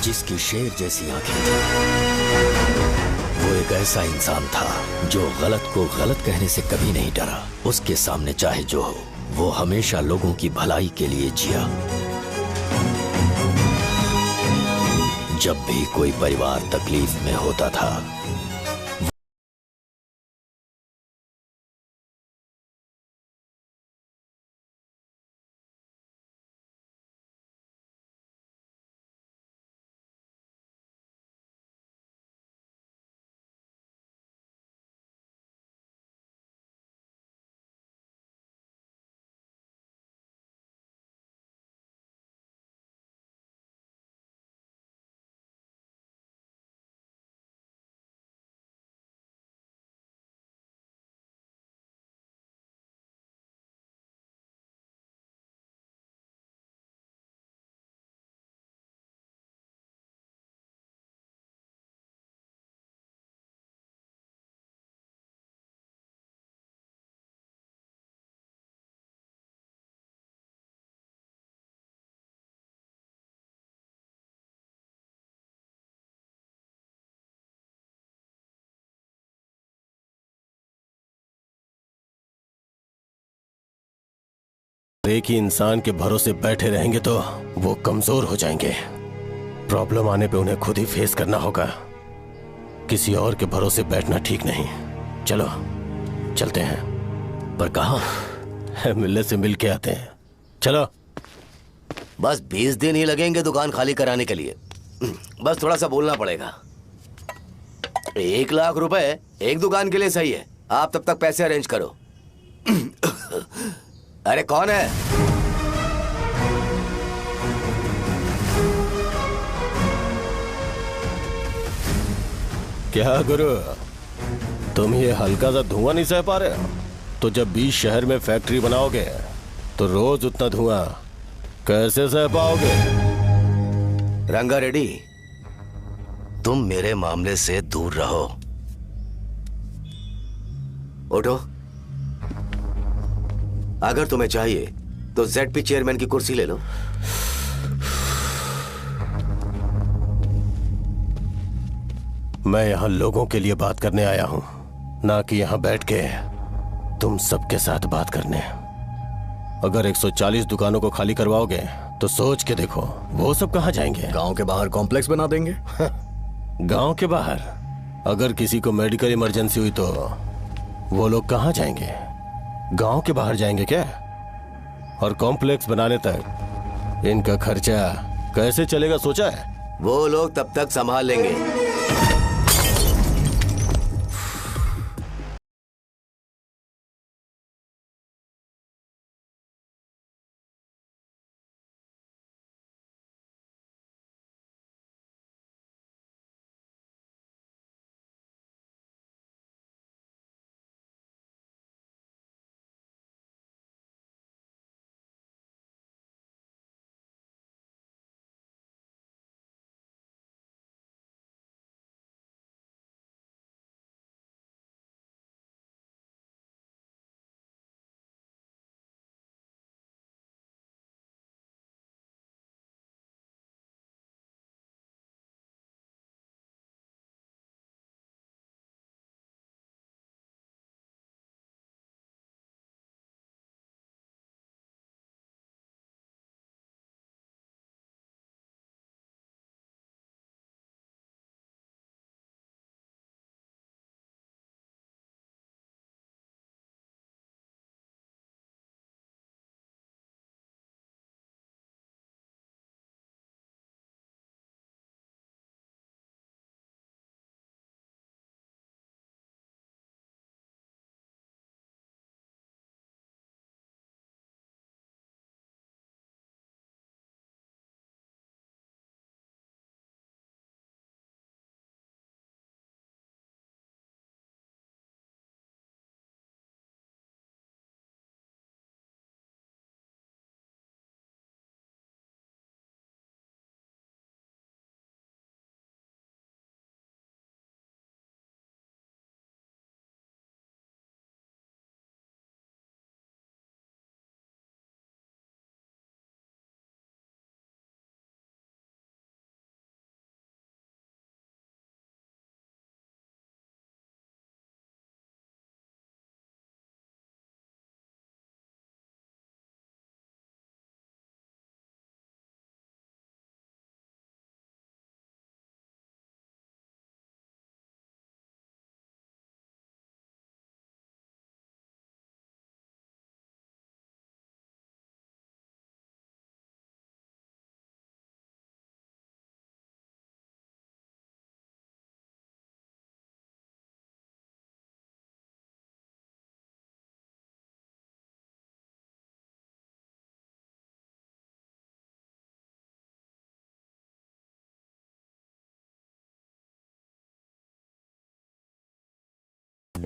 जिसकी शेर जैसी आंखें थी। वो एक ऐसा इंसान था जो गलत को गलत कहने से कभी नहीं डरा। उसके सामने चाहे जो हो, वो हमेशा लोगों की भलाई के लिए जिया। जब भी कोई परिवार तकलीफ में होता था, एक ही इंसान के भरोसे बैठे रहेंगे तो वो कमजोर हो जाएंगे। प्रॉब्लम आने पे उन्हें खुद ही फेस करना होगा। किसी और के भरोसे बैठना ठीक नहीं। चलो चलते हैं। पर कहाँ? मिलने से मिल के आते हैं। चलो। बस 20 दिन ही लगेंगे दुकान खाली कराने के लिए। बस थोड़ा सा बोलना पड़ेगा। 1 लाख रुपए एक दुकान के लिए सही है। आप तब तक पैसे अरेंज करो। अरे कौन है? क्या गुरु, तुम ये हल्का सा धुआं नहीं सह पा रहे हो? तो जब 20 शहर में फैक्ट्री बनाओगे तो रोज उतना धुआं कैसे सह पाओगे? रंगा रेड्डी, तुम मेरे मामले से दूर रहो। उठो। अगर तुम्हें चाहिए तो जेडपी चेयरमैन की कुर्सी ले लो। मैं यहां लोगों के लिए बात करने आया हूं, ना कि यहां बैठ के तुम सबके साथ बात करने। अगर 140 दुकानों को खाली करवाओगे तो सोच के देखो वो सब कहां जाएंगे? गांव के बाहर कॉम्प्लेक्स बना देंगे। गांव के बाहर? अगर किसी को मेडिकल इमरजेंसी हुई तो वो लोग कहां जाएंगे? गांव के बाहर जाएंगे क्या? और कॉम्प्लेक्स बनाने तक इनका खर्चा कैसे चलेगा सोचा है? वो लोग तब तक संभाल लेंगे।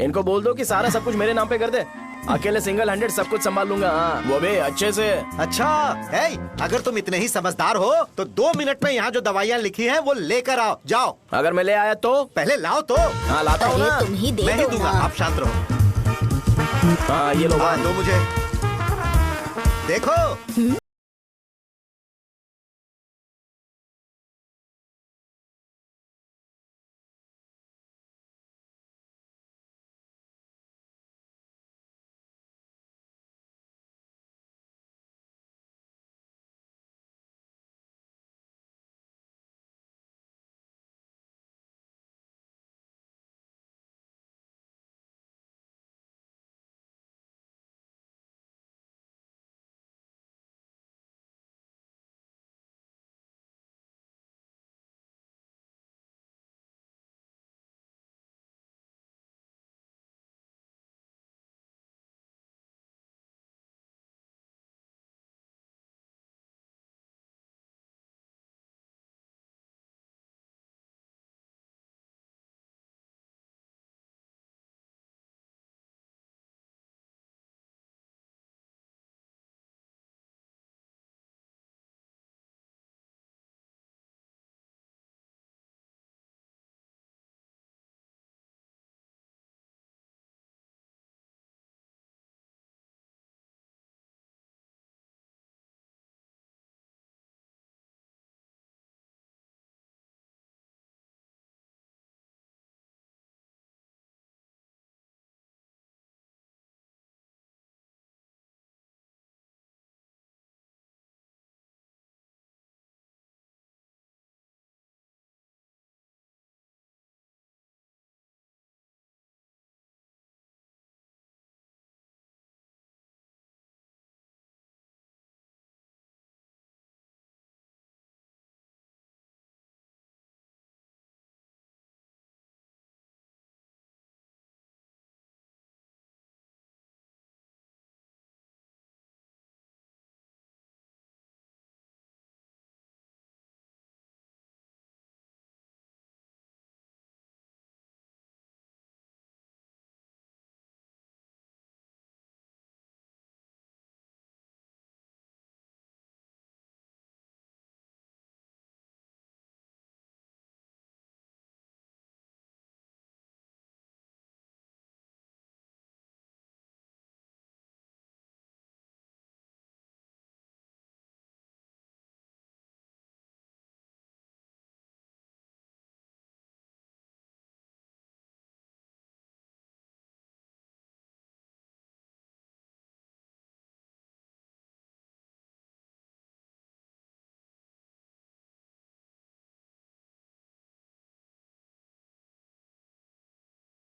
इनको बोल दो कि सारा सब कुछ मेरे नाम पे कर दे। अकेले सिंगल हैंडेड सब कुछ संभाल लूंगा। हाँ, वो भी अच्छे से। अच्छा है, अगर तुम इतने ही समझदार हो तो 2 मिनट में यहाँ जो दवाइयाँ लिखी हैं वो लेकर आओ। जाओ। अगर मैं ले आया तो? पहले लाओ तो। हाँ लाता हूँ ना। तुम ही दे मैं ही दो दूंगा, ना। आप शांत रहो। हाँ ये लो। हाँ, दो मुझे। देखो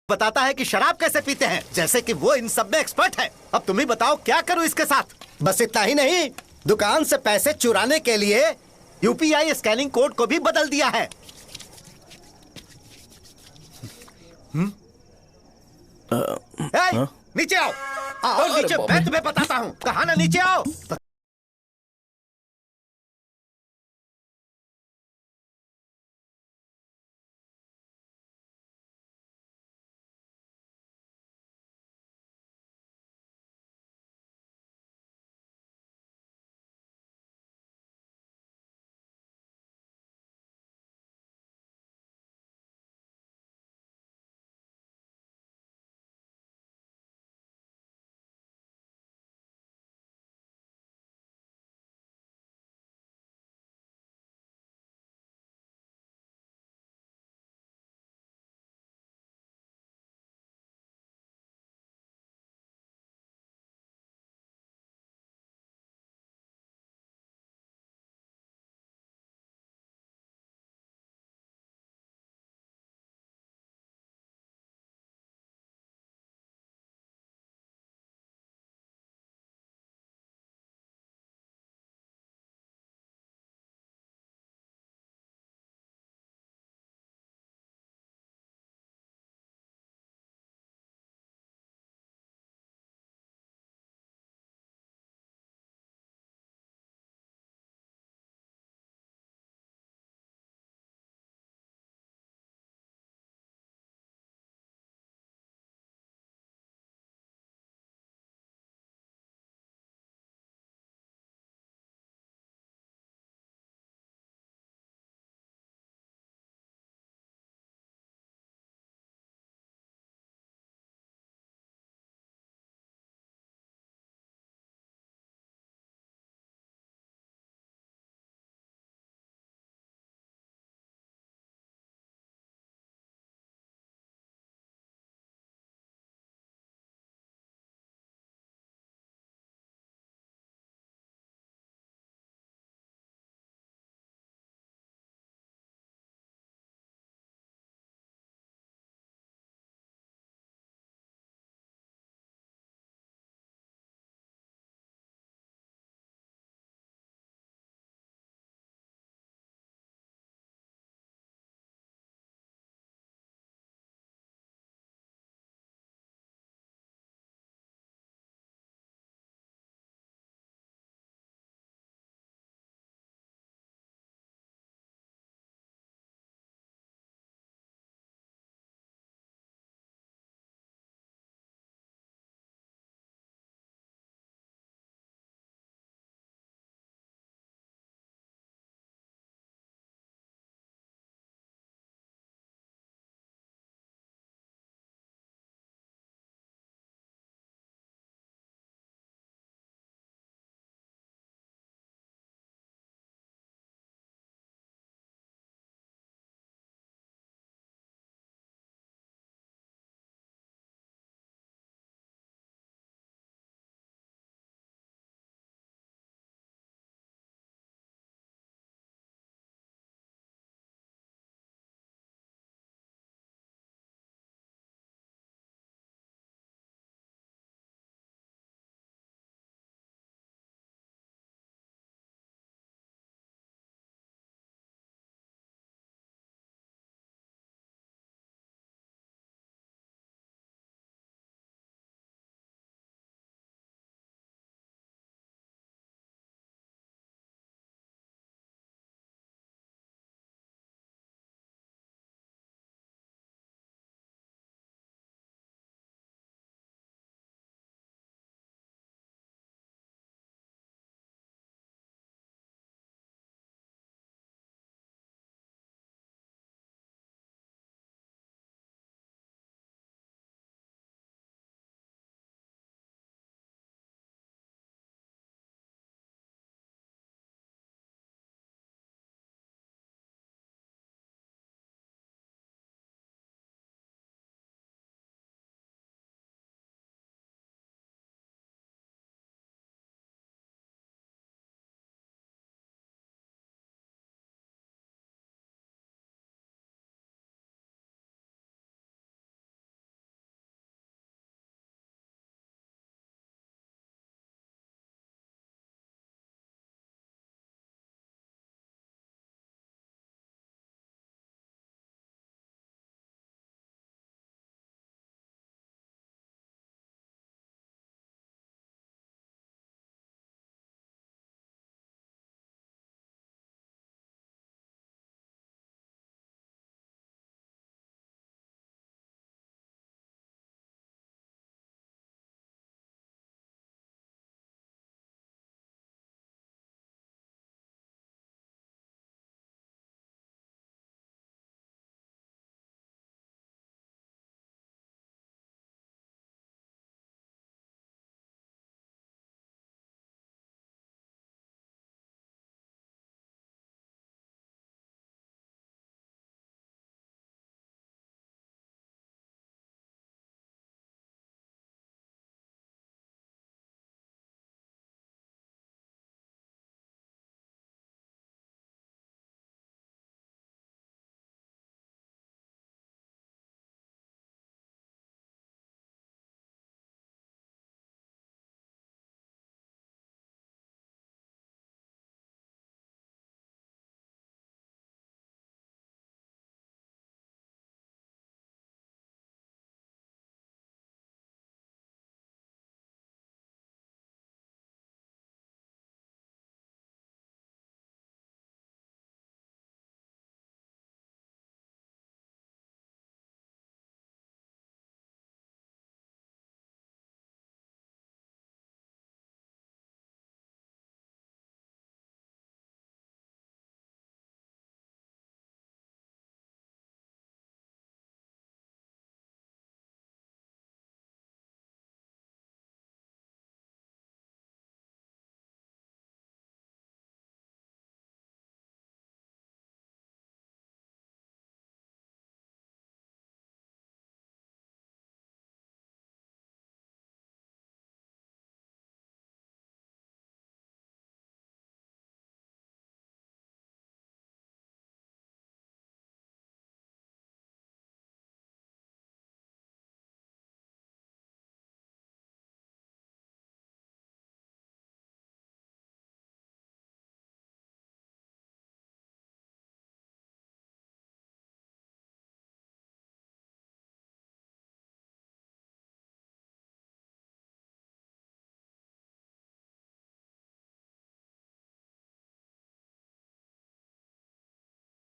बताता है कि शराब कैसे पीते हैं, जैसे कि वो इन सब में एक्सपर्ट है। अब तुम ही बताओ क्या करूं इसके साथ। बस इतना ही नहीं, दुकान से पैसे चुराने के लिए यूपीआई स्कैनिंग कोड को भी बदल दिया है। नीचे आओ। आओ नीचे, मैं तुम्हें बताता हूँ। कहा ना नीचे आओ।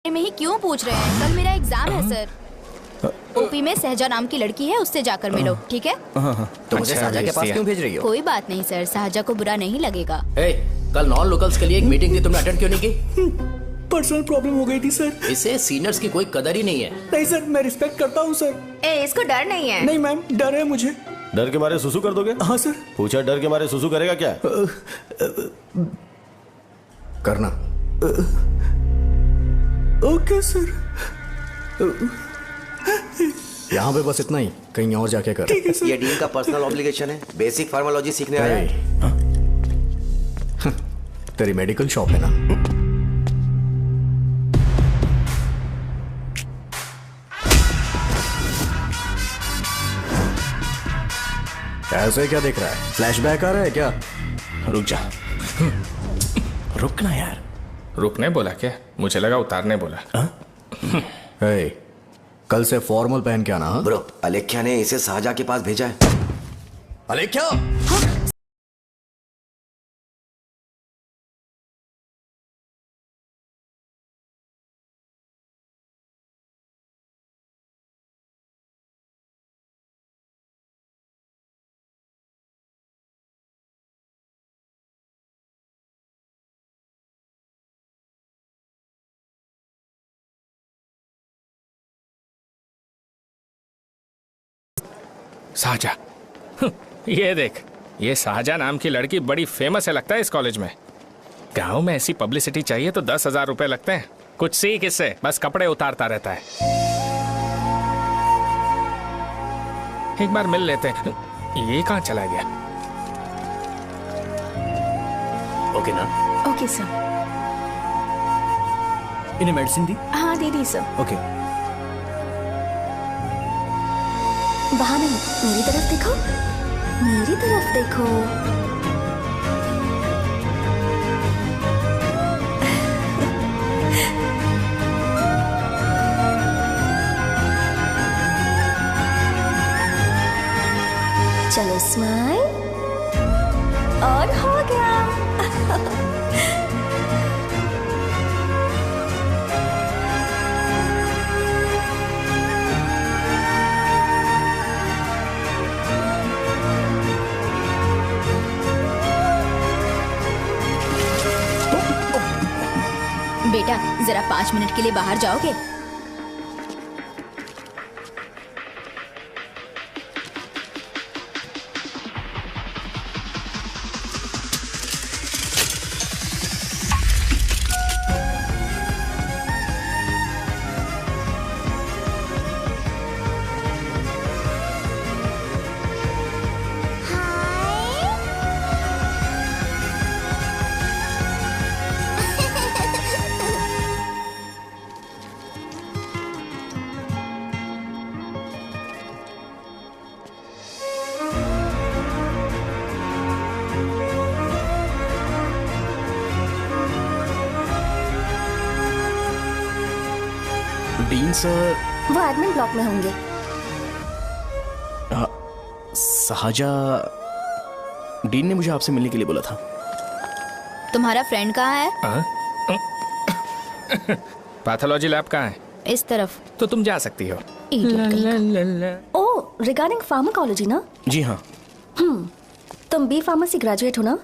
में ही क्यों पूछ रहे हैं? कल मेरा एग्जाम है सर। ओपी में सहजा नाम की लड़की है, उससे जाकर मिलो, ठीक है? तो मुझे साजा के पास क्यों भेज रही हो? कोई बात नहीं सर, सहजा को बुरा नहीं लगेगा। ए, कल नॉन लोकल्स के लिए एक मीटिंग थी, तुमने अटेंड क्यों नहीं की? पर्सनल प्रॉब्लम हो गई थी सर। इसे सीनियर्स की कोई कदर ही नहीं है। नहीं सर, मैं रिस्पेक्ट करता हूँ सर। इसको डर नहीं है? नहीं मैम, डर है मुझे। डर के मारे सुसु कर दोगे? हाँ सर। पूछा डर के मारे सुसु करेगा क्या? करना। Okay sir. यहाँ पे बस इतना ही, कहीं और जाके कर। ठीक है सर। ये डीन का पर्सनल ऑब्लिगेशन है, बेसिक फार्मोलॉजी सीखने आया है। तेरी मेडिकल शॉप है ना? ऐसे क्या देख रहा है? फ्लैशबैक आ रहा है क्या? रुक जा। रुकना यार। रुकने बोला क्या? मुझे लगा उतारने बोला। हे, कल से फॉर्मल पहन के आना। हाँ? ब्रो, अलेख्या ने इसे शाहजहां के पास भेजा है। अलेख्या! शाहजहां। ये देख, ये शाहजहां नाम की लड़की बड़ी फेमस है लगता है इस कॉलेज में। गांव में ऐसी पब्लिसिटी चाहिए तो 10,000 रुपए लगते हैं। कुछ सीख इससे, बस कपड़े उतारता रहता है। एक बार मिल लेते हैं। ये कहाँ चला गया? ओके ना? Okay sir. इन्हें मेडिसिन दी? हाँ दे दी सर। ओके। वहाँ नहीं, मेरी तरफ देखो, मेरी तरफ देखो। चलो स्माइल, और हो गया। बेटा जरा 5 मिनट के लिए बाहर जाओगे? Dean sir. वो एडमिन ब्लॉक में होंगे। शाहजा, डीन ने मुझे आपसे मिलने के लिए बोला था। तुम्हारा फ्रेंड कहाँ है? पैथोलॉजी लैब कहाँ है? इस तरफ। तो तुम जा सकती हो। ओ, रिगार्डिंग फार्माकोलॉजी ना? जी हाँ। तुम बी फार्मेसी ग्रेजुएट हो ना?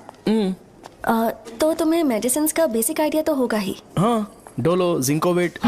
तो तुम्हें मेडिसिन का बेसिक आइडिया तो होगा ही। हाँ, डोलो, जिंकोवेट।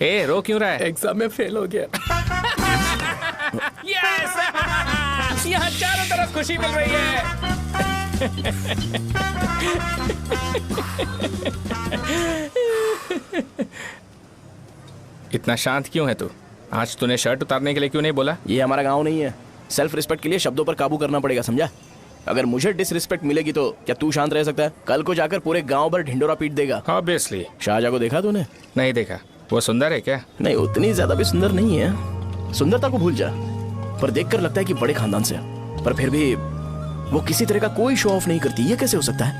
ए रो क्यों रहा है? एग्जाम में फेल हो गया। यस! यहाँ चारों तरफ खुशी मिल रही है। इतना शांत क्यों है तू? आज तूने शर्ट उतारने के लिए क्यों नहीं बोला? ये हमारा गांव नहीं है। सेल्फ रिस्पेक्ट के लिए शब्दों पर काबू करना पड़ेगा, समझा? अगर मुझे डिसरिस्पेक्ट मिलेगी तो क्या तू शांत रह सकता है? कल को जाकर पूरे गांव भर ढिंडोरा पीट देगा। ऑब्वियसली। शाहजहां को देखा तूने? नहीं देखा। वो सुंदर है क्या? नहीं, उतनी ज्यादा भी सुंदर नहीं है। सुंदरता को भूल जा, पर देखकर लगता है कि बड़े खानदान से है। पर फिर भी वो किसी तरह का कोई शो ऑफ नहीं करती। ये कैसे हो सकता है?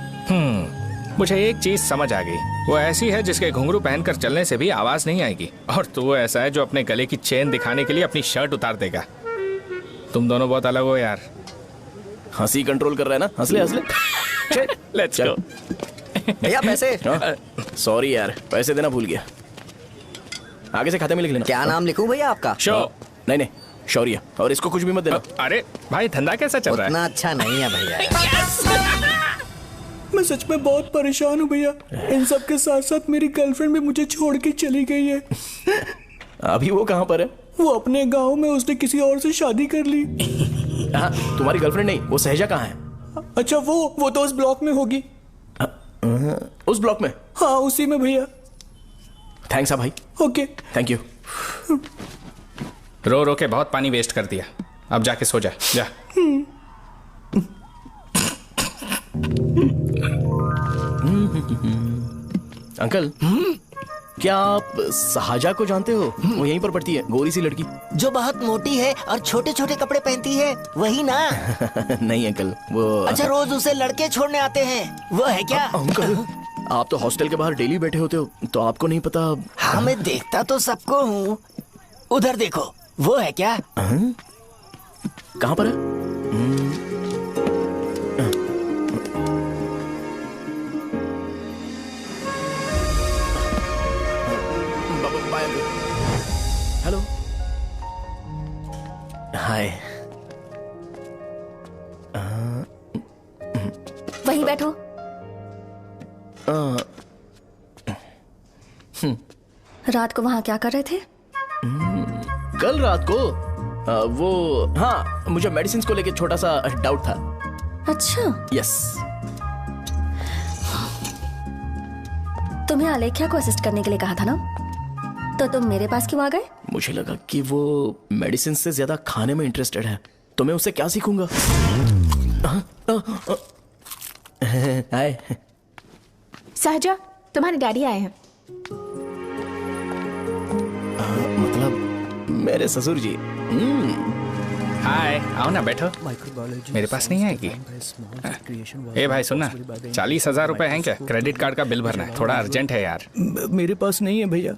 मुझे एक चीज समझ आ गई। वो ऐसी है जिसके घुंघरू पहनकर चलने से भी आवाज नहीं आएगी, और तू ऐसा है जो अपने गले की चेन दिखाने के लिए अपनी शर्ट उतार देगा। तुम दोनों बहुत अलग हो यार। हंसी कंट्रोल कर रहा है ना? हंस ले हंस ले। Let's go. भैया पैसे। सॉरी यार, पैसे देना भूल गया। आगे से खाते में लिख लेना। क्या नाम लिखूं भैया आपका? शो। नहीं नहीं, शौर्य। और इसको कुछ भी मत देना। अरे भाई, धंधा कैसा चल रहा है? उतना अच्छा नहीं है भैया। मैं सच में बहुत परेशान हूँ भैया। इन सब के साथ साथ मेरी गर्लफ्रेंड भी मुझे छोड़ के चली गई है। अभी वो कहाँ पर है? वो अपने गांव में, उसने किसी और से शादी कर ली। हाँ, तुम्हारी गर्लफ्रेंड नहीं, वो सहजा कहाँ है? अच्छा, वो तो उस ब्लॉक में होगी। उस ब्लॉक में? हाँ, उसी में भैया। थैंक्स भाई। Okay, thank you. रो रो के बहुत पानी वेस्ट कर दिया। अब जाके सो जा। जा। अंकल, क्या आप शाहजहां को जानते हो? वो यहीं पर पढ़ती है, गोरी सी लड़की। जो बहुत मोटी है और छोटे छोटे कपड़े पहनती है, वही ना? नहीं अंकल, वो। अच्छा, रोज उसे लड़के छोड़ने आते हैं, वो है क्या? अंकल, आप तो हॉस्टल के बाहर डेली बैठे होते हो, तो आपको नहीं पता? हाँ, मैं देखता तो सबको हूँ। उधर देखो, वो है क्या? कहाँ पर है? हेलो, हाय। वहीं बैठो। रात को वहां क्या कर रहे थे? कल रात को वो, हाँ, मुझे मेडिसिन को लेके छोटा सा डाउट था। अच्छा। यस। तुम्हें आलेख्या को असिस्ट करने के लिए कहा था ना, तो तुम मेरे पास क्यों आ गए? मुझे लगा कि वो मेडिसिन से ज्यादा खाने में इंटरेस्टेड है, तो मैं उससे क्या सीखूंगा। हाय। सहजा, तुम्हारे डैडी आए हैं। मतलब मेरे ससुर जी। हाय, आओ ना, बैठो। मेरे पास नहीं आएगी। ए भाई सुनना, 40,000 रुपए हैं क्या? क्रेडिट कार्ड का बिल भरना है, थोड़ा अर्जेंट है यार। मेरे पास नहीं है भैया।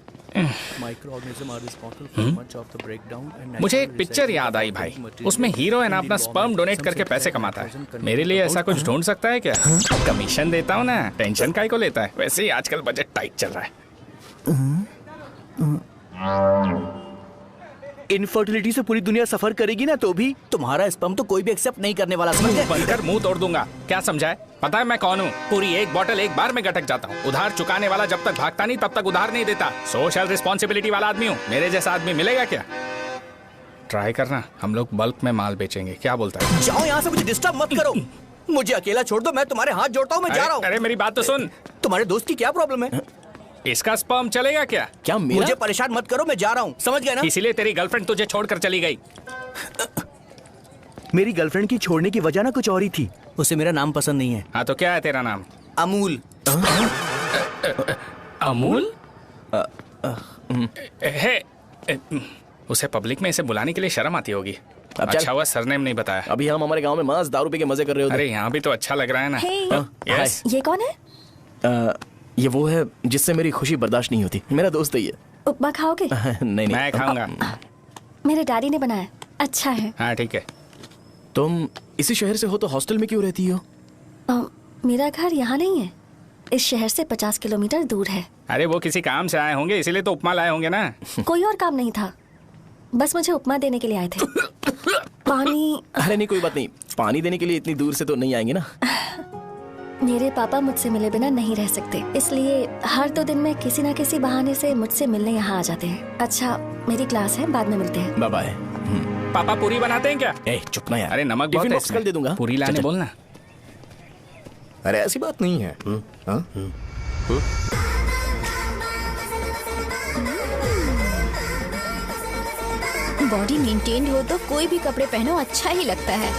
मुझे एक पिक्चर याद आई भाई, उसमें हीरोइन अपना स्पर्म डोनेट करके पैसे कमाता है। मेरे लिए ऐसा कुछ ढूंढ सकता है क्या? कमीशन देता हूँ ना, टेंशन काहे को लेता है? वैसे ही आजकल बजट टाइट चल रहा है। इनफर्टिलिटी से पूरी दुनिया सफर करेगी ना, तो भी तुम्हारा स्पर्म तो कोई भी एक्सेप्ट नहीं करने वाला, समझ गए? बनकर मुंह तोड़ दूंगा। क्या समझा है? पता है मैं कौन हूँ? पूरी एक बोतल एक बार में गटक जाता हूँ। उधार चुकाने वाला जब तक भागता नहीं, तब तक उधार नहीं देता। सोशल रिस्पॉन्सिबिलिटी वाला आदमी हूँ। मेरे जैसा आदमी मिलेगा क्या? ट्राई करना, हम लोग बल्क में माल बेचेंगे। क्या बोलता है? जाओ यहाँ से, मुझे डिस्टर्ब मत करो। मुझे अकेला छोड़ दो, मैं तुम्हारे हाथ जोड़ता हूँ, मैं जा रहा हूँ। अरे मेरी बात तो सुन। तुम्हारे दोस्त की क्या प्रॉब्लम है? इसका स्पर्म चलेगा क्या? क्या मेरा? मुझे परेशान मत करो, मैं जा रहा हूँ, समझ गए ना? इसीलिए तेरी गर्लफ्रेंड तुझे छोड़कर चली गई। मेरी गर्लफ्रेंड की छोड़ने की वजह ना कुछ और ही थी। उसे मेरा नाम पसंद नहीं है। हाँ, तो क्या है तेरा नाम? अमूल। अमूल? उसे पब्लिक में इसे बुलाने के लिए शर्म आती होगी। अच्छा हुआ सरनेम नहीं बताया। अभी हम हमारे गांव में मस्त दारू पी के मजे कर रहे होते। अरे यहाँ भी तो अच्छा लग रहा है ना। यस। ये कौन है? ये वो है जिससे मेरी खुशी बर्दाश्त नहीं होती। मेरा दोस्त है ये। उपमा खाओगे? नहीं। मैं खाऊंगा। मेरे डैडी ने बनाया, अच्छा है। हाँ ठीक है। तुम इसी शहर से हो तो हॉस्टल में क्यों रहती हो? मेरा घर यहाँ नहीं है, इस शहर से 50 किलोमीटर दूर है। अरे वो किसी काम से आए होंगे, इसीलिए तो उपमा लाए होंगे ना। कोई और काम नहीं था, बस मुझे उपमा देने के लिए आए थे। पानी? अरे नहीं, कोई बात नहीं, पानी देने के लिए इतनी दूर से तो नहीं आएंगे ना। मेरे पापा मुझसे मिले बिना नहीं रह सकते, इसलिए हर 2 दिन में किसी न किसी बहाने से मुझसे मिलने यहाँ आ जाते हैं। अच्छा, मेरी क्लास है, बाद में मिलते हैं। Bye bye. पापा पूरी बनाते हैं क्या? ए चुप ना यार। अरे नमक बहुत टिफिन है बॉक्स कल दे दूंगा। पूरी लाने बोलना। अरे ऐसी बात नहीं है। बॉडी मेंटेन्ड हो तो कोई भी कपड़े पहनो अच्छा ही लगता है।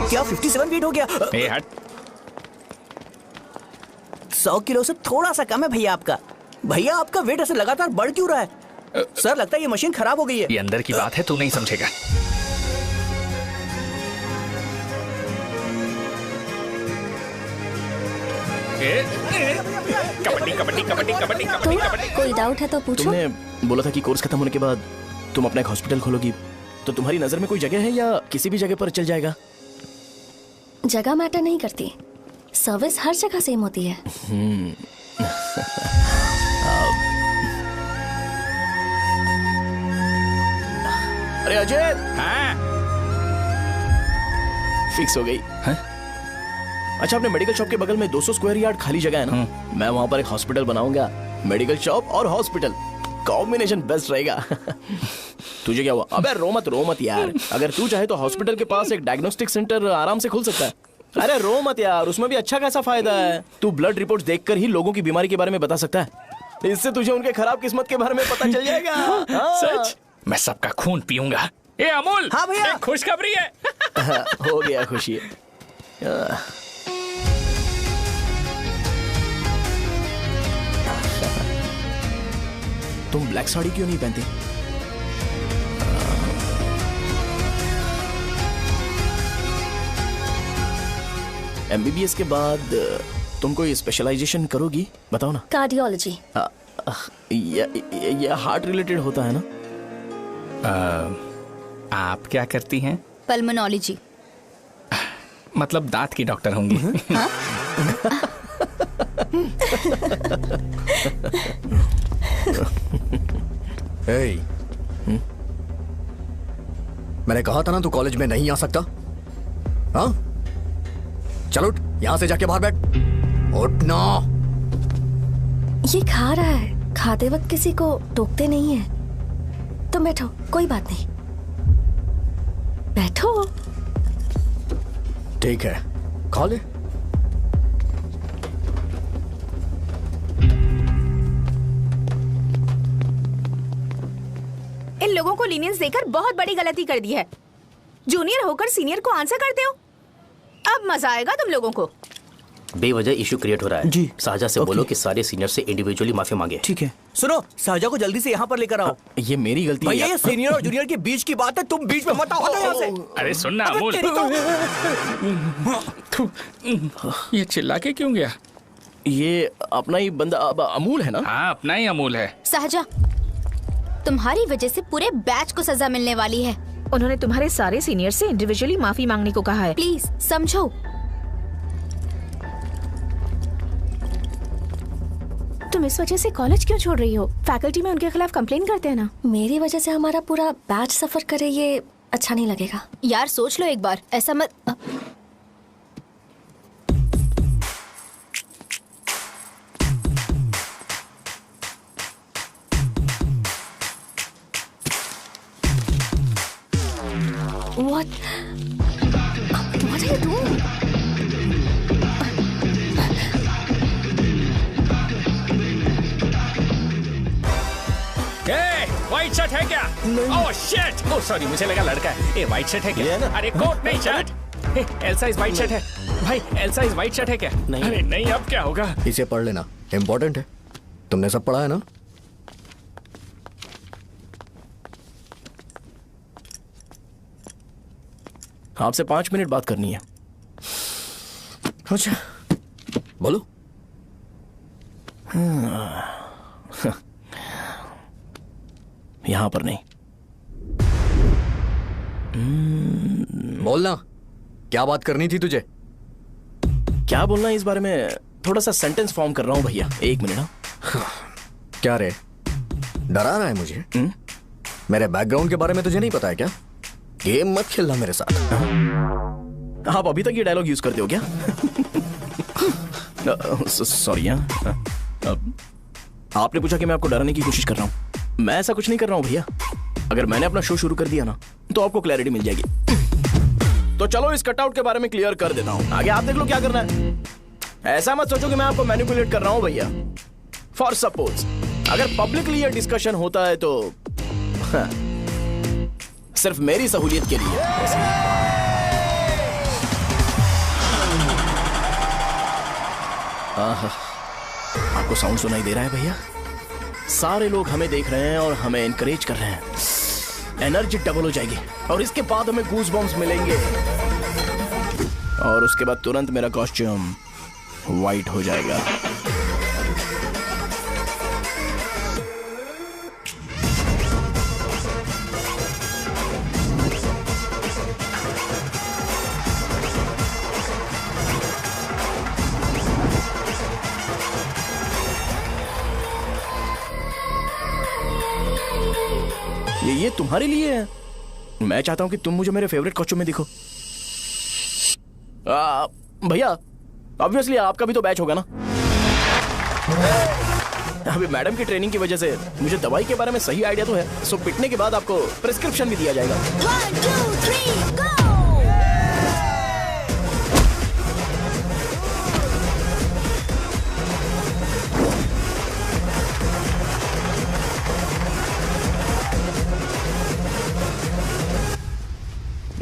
क्या 57 वेट हो गया? ए हट। 100 किलो से थोड़ा सा कम है भैया आपका। भैया आपका वेट ऐसे लगातार बढ़ क्यों रहा है? सर लगता है ये मशीन खराब हो गई है। ये अंदर की बात है, तू नहीं समझेगा। कबड्डी कबड्डी कबड्डी कबड्डी कबड्डी कबड्डी। कोई डाउट है तो पूछो। तुमने बोला था कि कोर्स खत्म होने के बाद तुम अपना एक हॉस्पिटल खोलोगी, तो तुम्हारी नजर में कोई जगह है या किसी भी जगह पर चल जाएगा? जगह मैटर नहीं करती, सर्विस हर जगह सेम होती है। अरे अजय, हाँ फिक्स हो गई है? अच्छा, अपने मेडिकल शॉप के बगल में 200 स्क्वायर यार्ड खाली जगह है ना? मैं वहां पर एक हॉस्पिटल बनाऊंगा। मेडिकल शॉप और हॉस्पिटल कॉम्बिनेशन बेस्ट रहेगा। तुझे क्या हुआ? अबे रो मत यार। अगर तू चाहे तो हॉस्पिटल के पास एक डायग्नोस्टिक सेंटर आराम से खुल सकता है। अरे रो मत यार, उसमें भी अच्छा खासा फायदा है। तू ब्लड रिपोर्ट देखकर ही लोगों की बीमारी के बारे में बता सकता है। इससे तुझे उनके खराब किस्मत के बारे में पता चल जाएगा। सच? मैं सबका खून पीऊंगा। ए अमूल, हाँ भैया। एक खुशखबरी है। हो गया खुशी। तुम ब्लैक साड़ी क्यों नहीं पहनती? एमबीबीएस के बाद तुम कोई स्पेशलाइजेशन करोगी? बताओ ना। कार्डियोलॉजी। ये हार्ट रिलेटेड होता है ना? आप क्या करती हैं? पल्मोनोलॉजी। मतलब दांत की डॉक्टर होंगी। मैंने कहा था ना तू कॉलेज में नहीं आ सकता। हाँ, चल उठ, यहां से जाके बाहर बैठ। उठ ना। ये खा रहा है, खाते वक्त किसी को टोकते नहीं है। तुम बैठो, कोई बात नहीं, बैठो। ठीक है, खा ले। इन लोगों को लीनियंस देकर बहुत बड़ी गलती कर दी है। जूनियर होकर सीनियर को आंसर करते हो। अब मजा आएगा तुम लोगों को। बेवजह इशू क्रिएट हो रहा है जी। साजा से बोलो कि सारे सीनियर से इंडिविजुअली माफी मांगे। ठीक है। सुनो, साजा को जल्दी से यहाँ पर लेकर आओ। ये मेरी गलती है। भैया ये सीनियर और जूनियर के बीच की बात है, तुम बीच में मत आओ। हटो यहाँ से। अरे सुन ना अमूल, ये चिल्ला के क्यों गया? ये अपना ही बंदा अमूल है ना? हाँ, अपना ही अमूल है। सहजा, तुम्हारी वजह से पूरे बैच को सजा मिलने वाली है। उन्होंने तुम्हारे सारे सीनियर से इंडिविजुअली माफी मांगने को कहा है। प्लीज समझो। तुम इस वजह से कॉलेज क्यों छोड़ रही हो? फैकल्टी में उनके खिलाफ कंप्लेन करते हैं ना। मेरी वजह से हमारा पूरा बैच सफर करे, ये अच्छा नहीं लगेगा। यार सोच लो एक बार, ऐसा मत। What are you doing? White shirt है क्या? Oh shit! ओह सॉरी, मुझे लगा लड़का है। ए व्हाइट शर्ट है क्या? अरे कोट नहीं, shirt. L size white shirt है भाई। एल साइज व्हाइट शर्ट है क्या? नहीं। अरे नहीं, अब क्या होगा? इसे पढ़ लेना, इम्पोर्टेंट है। तुमने सब पढ़ा है ना? आपसे 5 मिनट बात करनी है। अच्छा, बोलो। यहां पर नहीं। बोलना, क्या बात करनी थी तुझे? क्या बोलना है इस बारे में? थोड़ा सा सेंटेंस फॉर्म कर रहा हूं भैया, 1 मिनट। क्या रे, डरा रहा है मुझे? मेरे बैकग्राउंड के बारे में तुझे नहीं पता है क्या? गेम मत खेलना मेरे साथ। आप अभी तक ये डायलॉग यूज करते हो क्या? सॉरी। आपने पूछा कि मैं आपको डराने की कोशिश कर रहा हूं। मैं ऐसा कुछ नहीं कर रहा हूं भैया। अगर मैंने अपना शो शुरू कर दिया ना तो आपको क्लैरिटी मिल जाएगी। तो चलो इस कटआउट के बारे में क्लियर कर देता हूं, आगे आप देख लो क्या करना है। ऐसा मत सोचो कि मैं आपको मैनिपुलेट कर रहा हूं भैया। फॉर सपोज अगर पब्लिकली ये डिस्कशन होता है तो सिर्फ मेरी सहूलियत के लिए। आपको साउंड सुनाई दे रहा है भैया? सारे लोग हमें देख रहे हैं और हमें एनकरेज कर रहे हैं। एनर्जी डबल हो जाएगी और इसके बाद हमें गूज बम्स मिलेंगे और उसके बाद तुरंत मेरा कॉस्ट्यूम वाइट हो जाएगा। ये तुम्हारे लिए है। मैं चाहता हूं कि तुम मुझे मेरे फेवरेट कॉस्ट्यूम में दिखो। भैया ऑब्वियसली आपका भी तो बैच होगा ना। अभी मैडम की ट्रेनिंग की वजह से मुझे दवाई के बारे में सही आइडिया तो है। सो पिटने के बाद आपको प्रिस्क्रिप्शन भी दिया जाएगा। 1 2 3 गो।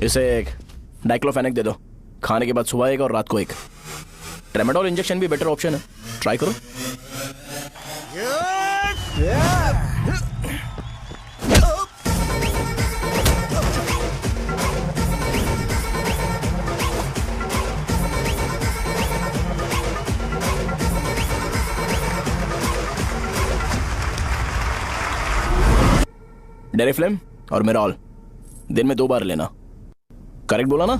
इसे एक डाइक्लोफेनेक दे दो। खाने के बाद सुबह एक और रात को एक। ट्रेमाडोल इंजेक्शन भी बेटर ऑप्शन है, ट्राई करो। डेरिफ्लेम और मेरॉल दिन में 2 बार लेना। करेक्ट बोला ना?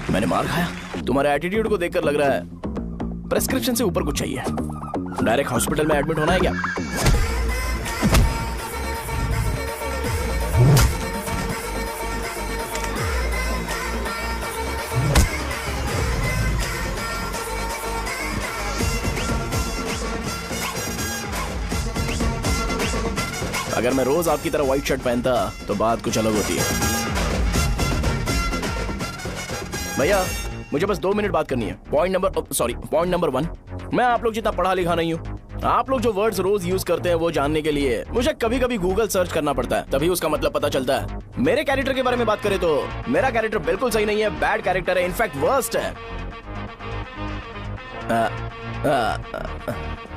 मैंने मार खाया। तुम्हारे एटीट्यूड को देखकर लग रहा है प्रेस्क्रिप्शन से ऊपर कुछ चाहिए। डायरेक्ट हॉस्पिटल में एडमिट होना है क्या? अगर मैं रोज आपकी तरह व्हाइट शर्ट पहनता तो बात कुछ अलग होती है। भैया मुझे बस 2 मिनट बात करनी है। पॉइंट नंबर 1, मैं आप लोग जितना पढ़ा लिखा नहीं हूँ। आप लोग जो वर्ड्स रोज यूज करते हैं वो जानने के लिए मुझे कभी कभी गूगल सर्च करना पड़ता है, तभी उसका मतलब पता चलता है। मेरे कैरेक्टर के बारे में बात करें तो मेरा कैरेक्टर बिल्कुल सही नहीं है, बैड कैरेक्टर है, इनफैक्ट वर्स्ट है।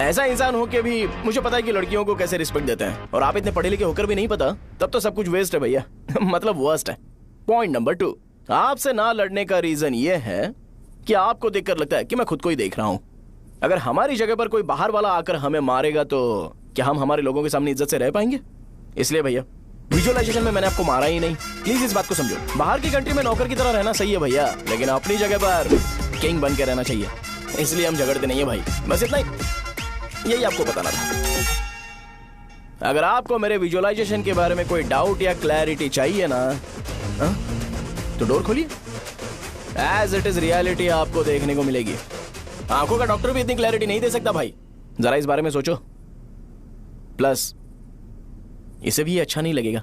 ऐसा इंसान हो के भी मुझे पता है कि लड़कियों को कैसे रिस्पेक्ट देते हैं, और आप इतने पढ़े लिखे होकर भी नहीं पता, तब तो सब कुछ वेस्ट है भैया। मतलब वर्स्ट है। पॉइंट नंबर 2, आपसे ना लड़ने का रीजन ये है कि आपको देखकर लगता है कि मैं खुद को ही देख रहा हूं। अगर हमारी जगह पर कोई बाहर वाला आकर हमें मारेगा तो क्या हम हमारे लोगों के सामने इज्जत से रह पाएंगे? इसलिए भैया विजुअलाइजेशन में मैंने आपको मारा ही नहीं। प्लीज इस बात को समझो। बाहर की कंट्री में नौकर की तरह रहना सही है भैया, लेकिन अपनी जगह पर किंग बन के रहना चाहिए। इसलिए हम झगड़ते नहीं है भाई, बस इतना ही, यही आपको बताना था। अगर आपको मेरे विजुअलाइजेशन के बारे में कोई डाउट या क्लैरिटी चाहिए ना, तो डोर खोलिए। एज इट इज रियलिटी आपको देखने को मिलेगी। आंखों का डॉक्टर भी इतनी क्लैरिटी नहीं दे सकता भाई, जरा इस बारे में सोचो। प्लस इसे भी ये अच्छा नहीं लगेगा।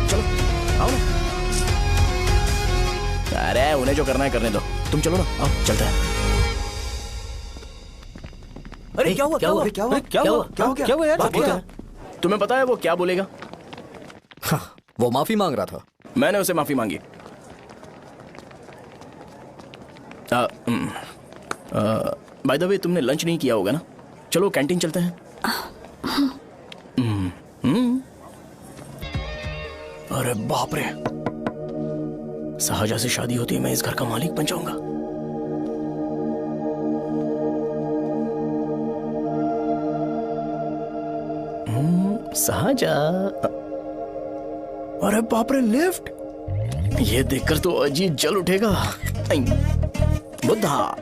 चलो आओ ना। अरे उन्हें जो करना है करने दो, तुम चलो ना, आओ चलते हैं। अरे क्या हुआ क्या हुआ क्या हुआ क्या हुआ क्या हुआ यार? बात क्या है? तुम्हें पता है वो क्या बोलेगा? वो माफी मांग रहा था। मैंने उसे माफी मांगी। बाय द वे तुमने लंच नहीं किया होगा ना? चलो कैंटीन चलते हैं। अरे बाप रे, शाहजहां से शादी होती है मैं इस घर का मालिक बन जाऊंगा। शाहजहां, अरे बाप रे लिफ्ट, ये देखकर तो अजीत जल उठेगा। बुद्धा,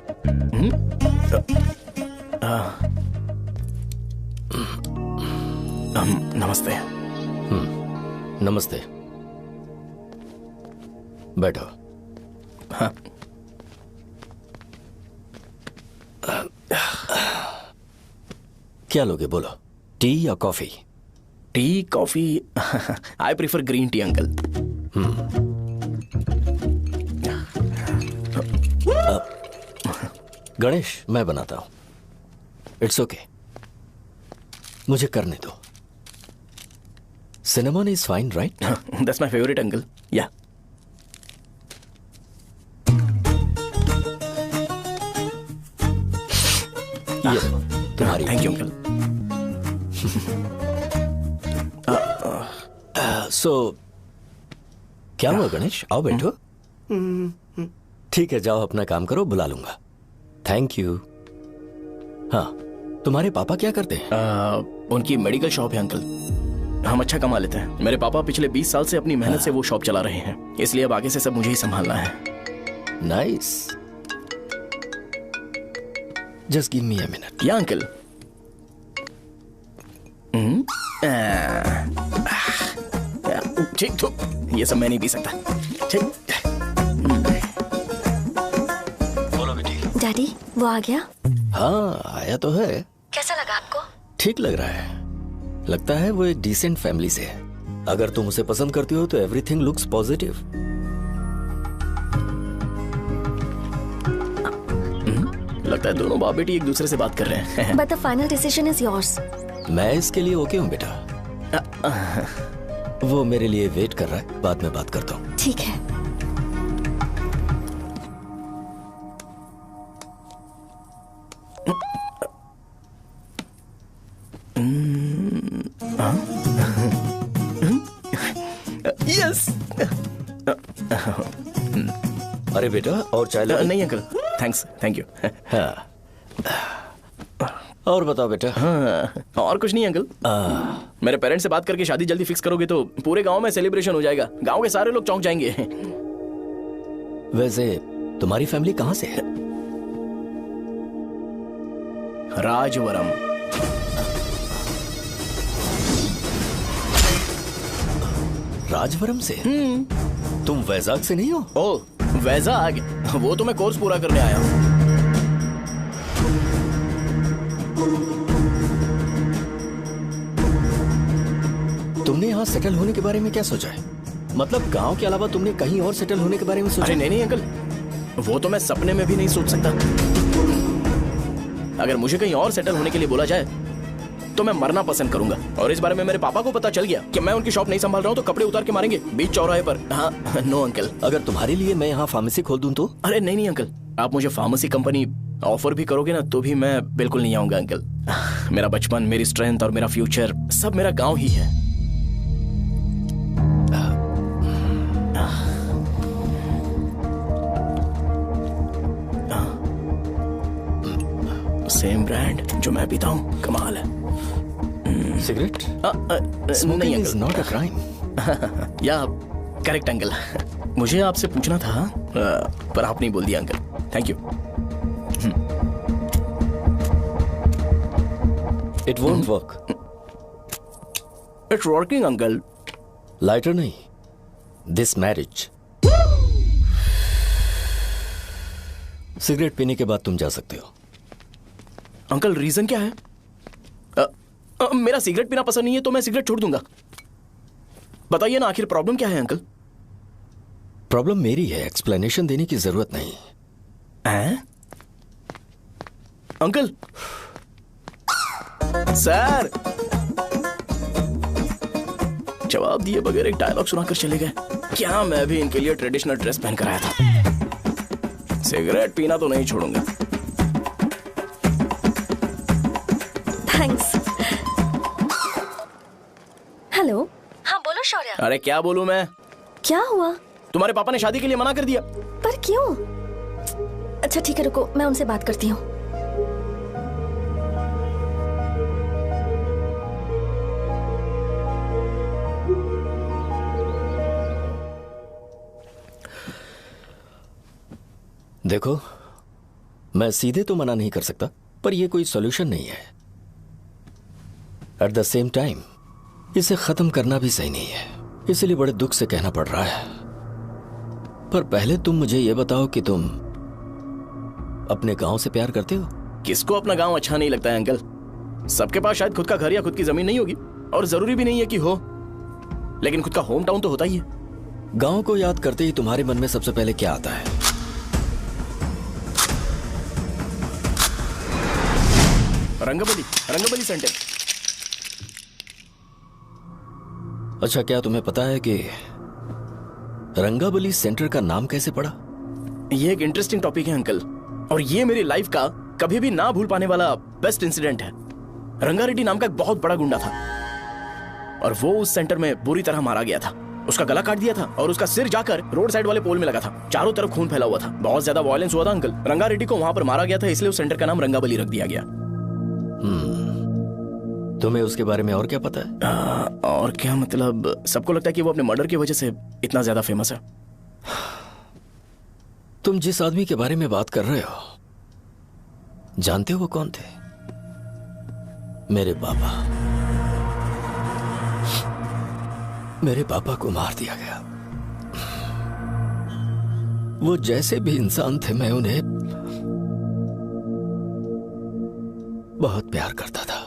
नमस्ते। नमस्ते, बैठो। हाँ। क्या लोगे बोलो, टी या coffee? Tea coffee? I prefer green tea uncle. Ganesh मैं बनाता हूं, इट्स ओके, मुझे करने दो। Cinnamon is fine right? That's my favourite uncle. या तुम्हारी। Thank you uncle. सो क्या हुआ गणेश, आओ बैठो। ठीक है जाओ अपना काम करो, बुला लूंगा। Thank you. हाँ तुम्हारे पापा क्या करते हैं? उनकी मेडिकल शॉप है अंकल, हम अच्छा कमा लेते हैं। मेरे पापा पिछले 20 साल से अपनी मेहनत से वो शॉप चला रहे हैं, इसलिए अब आगे से सब मुझे ही संभालना है। Nice, just give me a minute. या अंकल। ठीक तो ये सब मैं नहीं पी सकता। ठीक। बोलो बेटी। डैडी वो आ गया? हाँ आया तो है। कैसा लगा आपको? ठीक लग रहा है, लगता है वो एक डिसेंट फैमिली से है। अगर तुम उसे पसंद करती हो तो एवरीथिंग लुक्स पॉजिटिव। लगता है दोनों बाप बेटी एक दूसरे से बात कर रहे हैं। But the final decision is yours. मैं इसके लिए ओके हूँ बेटा। वो मेरे लिए वेट कर रहा है, बाद में बात करता हूँ। ठीक है। यस। अरे बेटा और चाय लो। नहीं अंकल थैंक्स, थैंक यू। हाँ और बताओ बेटा। हाँ, और कुछ नहीं अंकल। मेरे पेरेंट्स से बात करके शादी जल्दी फिक्स करोगे तो पूरे गांव में सेलिब्रेशन हो जाएगा, गांव के सारे लोग चौंक जाएंगे। वैसे तुम्हारी फैमिली कहाँ से है? राजवरम। राजवरम से? तुम वैजाग से नहीं हो? ओ वैजाग, वो तो मैं कोर्स पूरा करने आया हूँ। तुमने यहाँ सेटल होने के बारे में क्या सोचा है? मतलब गांव के अलावा तुमने कहीं और सेटल होने के बारे में सोचा? अरे नहीं अंकल, वो तो मैं सपने में भी नहीं सोच सकता। अगर मुझे कहीं और सेटल होने के लिए बोला जाए तो मैं मरना पसंद करूंगा। और इस बारे में मेरे पापा को पता चल गया कि मैं उनकी शॉप नहीं संभाल रहा हूँ तो कपड़े उतार के मारेंगे बीच चौराहे पर। हाँ नो अंकल। अगर तुम्हारे लिए मैं यहाँ फार्मेसी खोल दूं तो? अरे नहीं अंकल, आप मुझे फार्मेसी कंपनी ऑफर भी करोगे ना तो भी मैं बिल्कुल नहीं आऊंगा अंकल। मेरा बचपन, मेरी स्ट्रेंथ और मेरा फ्यूचर सब मेरा गाँव ही है। सेम ब्रांड जो मैं पीता हूँ, कमाल है। सिगरेट? नहीं इज नॉट अ क्राइम। या करेक्ट अंकल। मुझे आपसे पूछना था पर आप नहीं बोल दिया uncle. Thank you. It won't work. It's working uncle. Lighter नहीं, दिस मैरिज। सिगरेट पीने के बाद तुम जा सकते हो। अंकल रीजन क्या है? मेरा सिगरेट पीना पसंद नहीं है तो मैं सिगरेट छोड़ दूंगा। बताइए ना आखिर प्रॉब्लम क्या है अंकल? प्रॉब्लम मेरी है, एक्सप्लेनेशन देने की जरूरत नहीं। अंकल सर जवाब दिए बगैर एक डायलॉग सुनाकर चले गए। क्या मैं भी इनके लिए ट्रेडिशनल ड्रेस पहन कर आया था। सिगरेट पीना तो नहीं छोड़ूंगा। थैंक्स। हेलो। हाँ बोलो शौर्य। अरे क्या बोलूं मैं? क्या हुआ? तुम्हारे पापा ने शादी के लिए मना कर दिया। पर क्यों? अच्छा ठीक है रुको, मैं उनसे बात करती हूँ। देखो, मैं सीधे तो मना नहीं कर सकता, पर यह कोई सॉल्यूशन नहीं है। एट द सेम टाइम इसे खत्म करना भी सही नहीं है, इसलिए बड़े दुख से कहना पड़ रहा है। पर पहले तुम मुझे यह बताओ कि तुम अपने गांव से प्यार करते हो? किसको अपना गांव अच्छा नहीं लगता है अंकल? सबके पास शायद खुद का घर या खुद की जमीन नहीं होगी, और जरूरी भी नहीं है कि हो, लेकिन खुद का होम टाउन तो होता ही है। गांव को याद करते ही तुम्हारे मन में सबसे पहले क्या आता है? रंगबली सेंटर। अच्छा, क्या तुम्हें पता है कि रंगाबली सेंटर का नाम कैसे पड़ा? ये एक इंटरेस्टिंग टॉपिक है अंकल, और ये मेरी लाइफ का कभी भी ना भूल पाने वाला बेस्ट इंसिडेंट है। रंगारेड्डी नाम का एक बहुत बड़ा गुंडा था, और वो उस सेंटर में बुरी तरह मारा गया था। उसका गला काट दिया था और उसका सिर जाकर रोड साइड वाले पोल में लगा था। चारों तरफ खून फैला हुआ था, बहुत ज्यादा वायलेंस हुआ था अंकल। रंगारेड्डी को वहां पर मारा गया था, इसलिए उस सेंटर का नाम रंगाबली रख दिया गया। तुम्हें उसके बारे में और क्या पता है? और क्या मतलब, सबको लगता है कि वो अपने मर्डर की वजह से इतना ज्यादा फेमस है। तुम जिस आदमी के बारे में बात कर रहे हो, जानते हो वो कौन थे? मेरे पापा। मेरे पापा को मार दिया गया। वो जैसे भी इंसान थे, मैं उन्हें बहुत प्यार करता था।